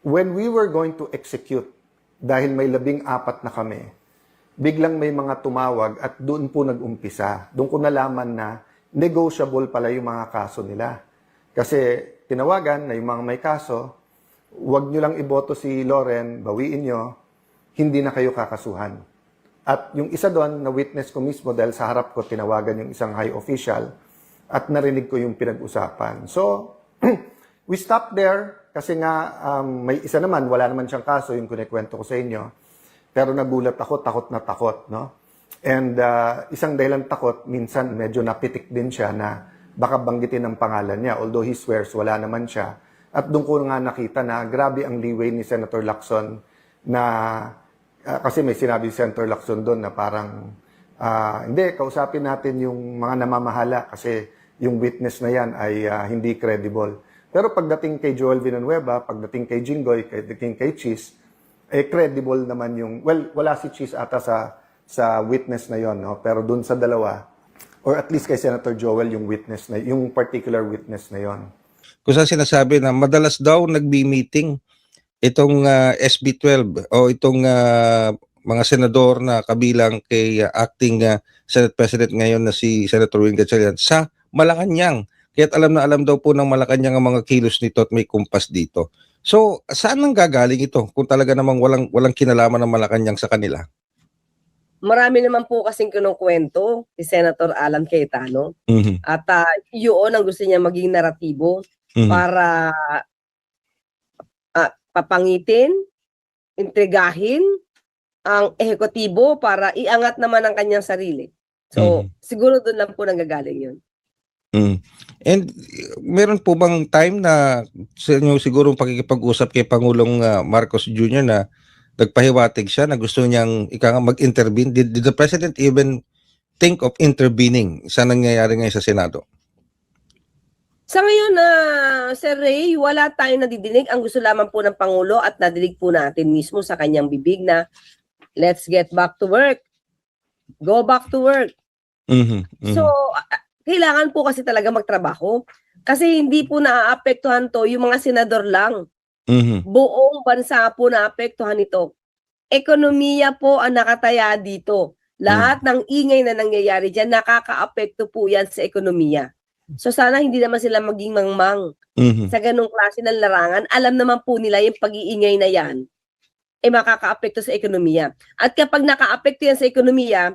when we were going to execute, dahil may 14 na kami, biglang may mga tumawag at doon po nag-umpisa. Doon ko nalaman na negotiable pala yung mga kaso nila. Kasi tinawagan na yung mga may kaso, huwag nyo lang iboto si Loren, bawiin nyo, hindi na kayo kakasuhan. At yung isa doon, na witness ko mismo dahil sa harap ko tinawagan yung isang high official at narinig ko yung pinag-usapan. So, we stopped there kasi nga may isa naman, wala naman siyang kaso, yung kunikwento ko sa inyo. Pero nagulat ako, takot na takot, no? And isang dahilan takot, minsan medyo napitik din siya na baka banggitin ang pangalan niya. Although he swears, wala naman siya. At doon ko nga nakita na grabe ang leeway ni Senator Lacson na kasi may sinabi si Senator Lacson doon na parang hindi, kausapin natin yung mga namamahala kasi yung witness na yan ay hindi credible. Pero pagdating kay Joel Villanueva, pagdating kay Jinggoy, pagdating kay Cheese, credible naman yung, well, wala si Cheese ata sa witness na yon, no? Pero dun sa dalawa, or at least kay Senator Joel yung witness na, yung particular witness na yon. Kung saan sinasabi na madalas daw nagbi-meeting itong SB12 o itong mga senador na kabilang kay acting Senate President ngayon na si Senator Win Gatchalian sa Malacanang. Kaya't alam na alam daw po ng Malacanang ang mga kilos nito at may kumpas dito. So, saan nang gagaling ito kung talaga namang walang kinalaman ng Malacanang sa kanila? Marami naman po kasing kinukwento si Senator Alan Cayetano Mhm. at yun ang gusto niya maging naratibo Mhm. para papangitin, intrigahin ang ehekutibo para iangat naman ang kanyang sarili. So, siguro doon lang po nanggagaling yun. And meron po bang time na sa inyo siguro pakikipag-usap kay Pangulong Marcos Jr. na nagpahiwatig siya na gusto niyang mag-intervene? Did the President even think of intervening sa nangyayari ngayon sa Senado? Sa ngayon, Sir Ray, wala tayong nadidinig. Ang gusto lamang po ng Pangulo at nadinig po natin mismo sa kanyang bibig na let's get back to work. Go back to work. So, kailangan po kasi talaga magtrabaho. Kasi hindi po naaapektuhan to yung mga senador lang. Buong bansa po naapektuhan ito. Ekonomiya po ang nakataya dito. Lahat ng ingay na nangyayari dyan, nakakaapekto po yan sa ekonomiya. So sana hindi naman sila maging mangmang sa ganong klase ng larangan. Alam naman po nila yung pag-iingay na yan, makakaapekto sa ekonomiya. At kapag nakaapekto yan sa ekonomiya,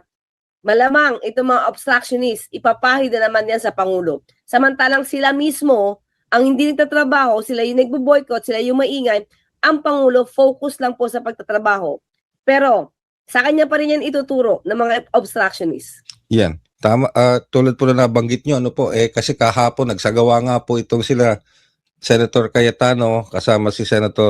malamang itong mga obstructionists, ipapahid na naman yan sa Pangulo. Samantalang sila mismo, ang hindi nagtatrabaho, sila yung nagbo-boycott, sila yung maingay, ang Pangulo focus lang po sa pagtatrabaho. Pero sa kanya pa rin yan ituturo ng mga obstructionists. Yan. Tama, tulad po na nabanggit nyo, kasi kahapon nagsagawa nga po itong sila Senator Cayetano kasama si Senator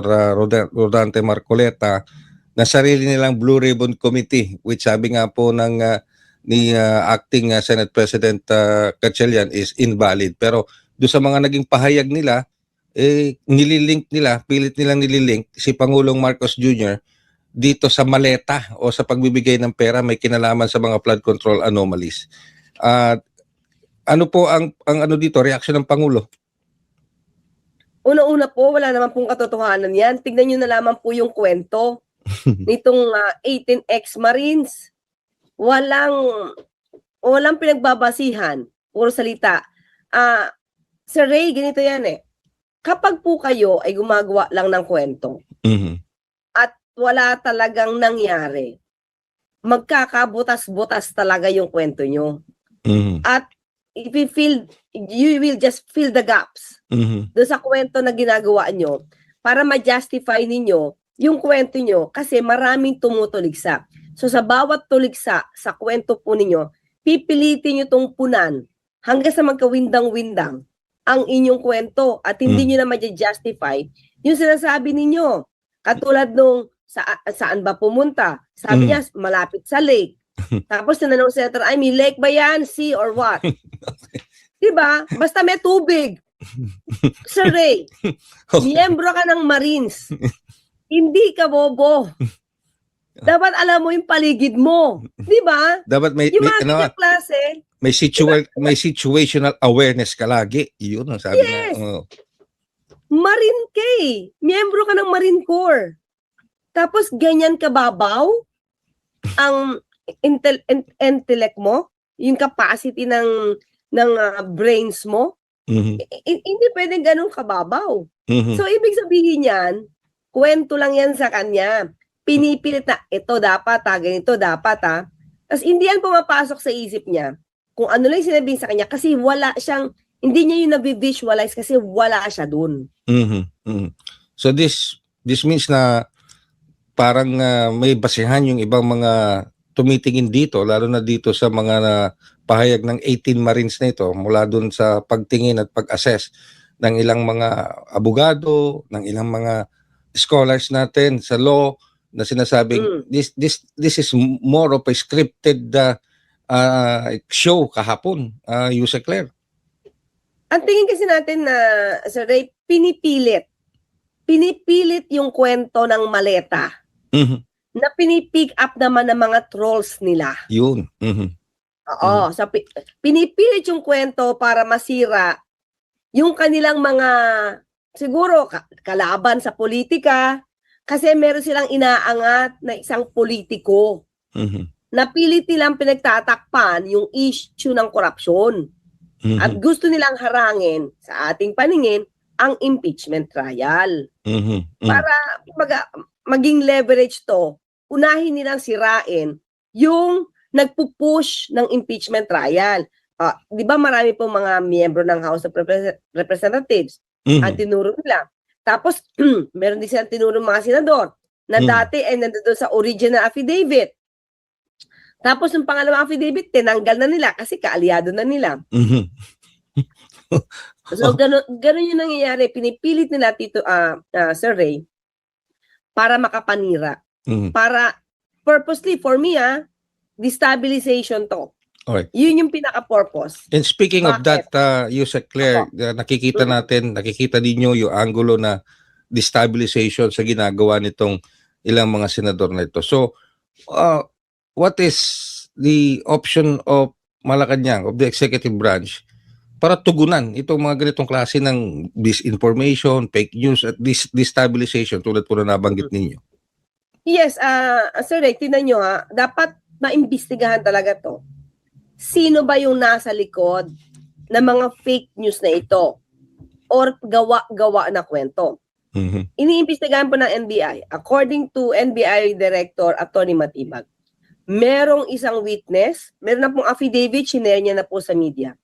Rodante Marcoleta na sarili nilang Blue Ribbon Committee, which sabi nga po ni acting Senate President Gatchalian is invalid. Pero doon sa mga naging pahayag nila, nililink nila, pilit nilang nililink si Pangulong Marcos Jr. dito sa maleta o sa pagbibigay ng pera may kinalaman sa mga flood control anomalies. Ano po ang ano dito, reaksyon ng Pangulo? Una-una po, wala naman pong katotohanan yan. Tignan nyo na lamang po yung kwento nitong 18 ex-Marines. Walang pinagbabasihan. Puro salita. Sir Ray, ganito yan Kapag po kayo ay gumagawa lang ng kwento, at wala talagang nangyari, magkakabutas-butas talaga yung kwento nyo. At if you will just fill the gaps doon sa kwento na ginagawa nyo para ma-justify ninyo yung kwento nyo kasi maraming tumutuligsa. So sa bawat tuligsa sa kwento po ninyo, pipilitin nyo tong punan hanggang sa magkawindang-windang ang inyong kwento at hindi nyo na ma-justify yung sinasabi ninyo. Katulad nung saan ba pumunta? Sabi niya, malapit sa lake. Tapos tinanong si Senator, may lake ba yan? Sea or what? Diba? Basta may tubig. Sir Ray, miyembro ka ng Marines. Hindi ka bobo. Dapat alam mo yung paligid mo. Diba? Dapat yung mga klase, may situational awareness ka lagi. Yun ang sabi yes. na. Marine ka miyembro ka ng Marine Corps. Tapos ganyan kababaw ang intellect mo, yung capacity ng brains mo. Hindi pwedeng ganun kababaw. So ibig sabihin yan, kwento lang yan sa kanya. Pinipilit na ito dapat ganito dapat Tapos hindi yan pumapasok sa isip niya kung ano lang sinabihin sa kanya kasi wala siyang, hindi niya yung nabivisualize kasi wala siya dun. So this means na parang may basihan yung ibang mga tumitingin dito, lalo na dito sa mga pahayag ng 18 Marines na ito mula dun sa pagtingin at pag-assess ng ilang mga abogado, ng ilang mga scholars natin sa law na sinasabing this is more of a scripted show kahapon, Yuse Claire. Ang tingin kasi natin na Sir Ray, pinipilit. Pinipilit yung kwento ng maleta Mhm. na pinipick up naman ng mga trolls nila. Yun. Mhm. Oo, pinipilit yung kwento para masira yung kanilang mga siguro kalaban sa politika kasi meron silang inaangat na isang politiko. Mhm. Napilit nilang pinagtatakpan yung issue ng korupsyon at Mhm. gusto nilang harangin sa ating paningin ang impeachment trial. Mhm. Mhm. Para maging leverage to, unahin nilang sirain yung nagpupush ng impeachment trial. Di ba marami pong mga miyembro ng House of Representatives ang Mhm. tinuro nila. Tapos, meron din silang tinuro mga senador na dati ay nandoon sa original affidavit. Tapos, yung pangalawang affidavit, tinanggal na nila kasi kaalyado na nila. Mhm. So, ganun yung nangyayari. Pinipilit nila, Sir Ray, para makapanira. Mhm. Para, purposely, for me, destabilization to. Alright. Yun yung pinaka-purpose. And speaking of that, Bakit? Yusek Claire, nakikita ninyo yung angulo na destabilization sa ginagawa nitong ilang mga senador na ito. So, what is the option of Malacanang, of the executive branch, para tugunan itong mga ganitong klase ng disinformation, fake news, at destabilization tulad po na nabanggit ninyo? Yes, Sir Ray, tinan nyo dapat maimbestigahan talaga to. Sino ba yung nasa likod ng mga fake news na ito? Or gawa na kwento? Mhm. Iniimbestigahan po ng NBI. According to NBI Director Atty. Matibag, merong isang witness, meron na pong affidavit, sinare niya na po sa media,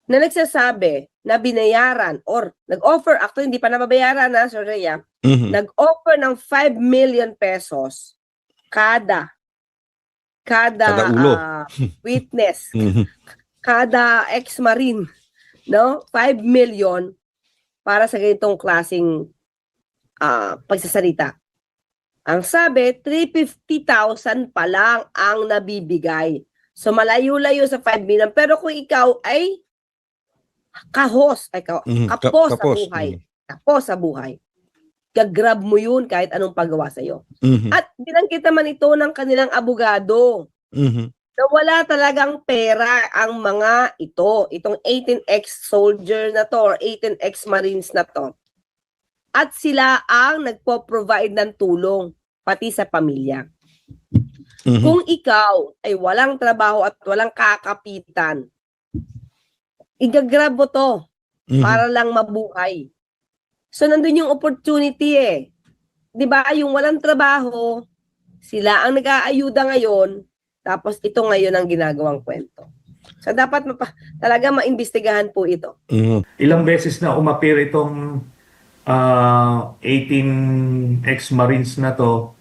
na nagsasabi na binayaran or nag-offer, actually hindi pa nababayaran na, Sir Ray, Mhm. nag-offer ng 5 million pesos kada Kada ulo. witness, Mhm. kada ex-marine, no? 5 million para sa ganitong klaseng pagsasalita. Ang sabi, 350,000 pa lang ang nabibigay. So malayo-layo sa 5 million. Pero kung ikaw ay Mhm. kapos sa Kapos. buhay, kapos sa buhay, gagrab mo yun kahit anong paggawa sa'yo. Mhm. At binanggit naman ito ng kanilang abogado Mhm. na wala talagang pera ang mga itong 18 ex-soldier na to or 18 ex-marines na to. At sila ang nagpo-provide ng tulong pati sa pamilya. Mhm. Kung ikaw ay walang trabaho at walang kakapitan, igagrab mo to Mhm. para lang mabuhay. So, nandun yung opportunity 'Di ba? Yung walang trabaho, sila ang nag-aayuda ngayon, tapos ito ngayon ang ginagawang kwento. So, dapat talaga maimbestigahan po ito. Mhm. Ilang beses na umapir itong 18 ex-Marines na to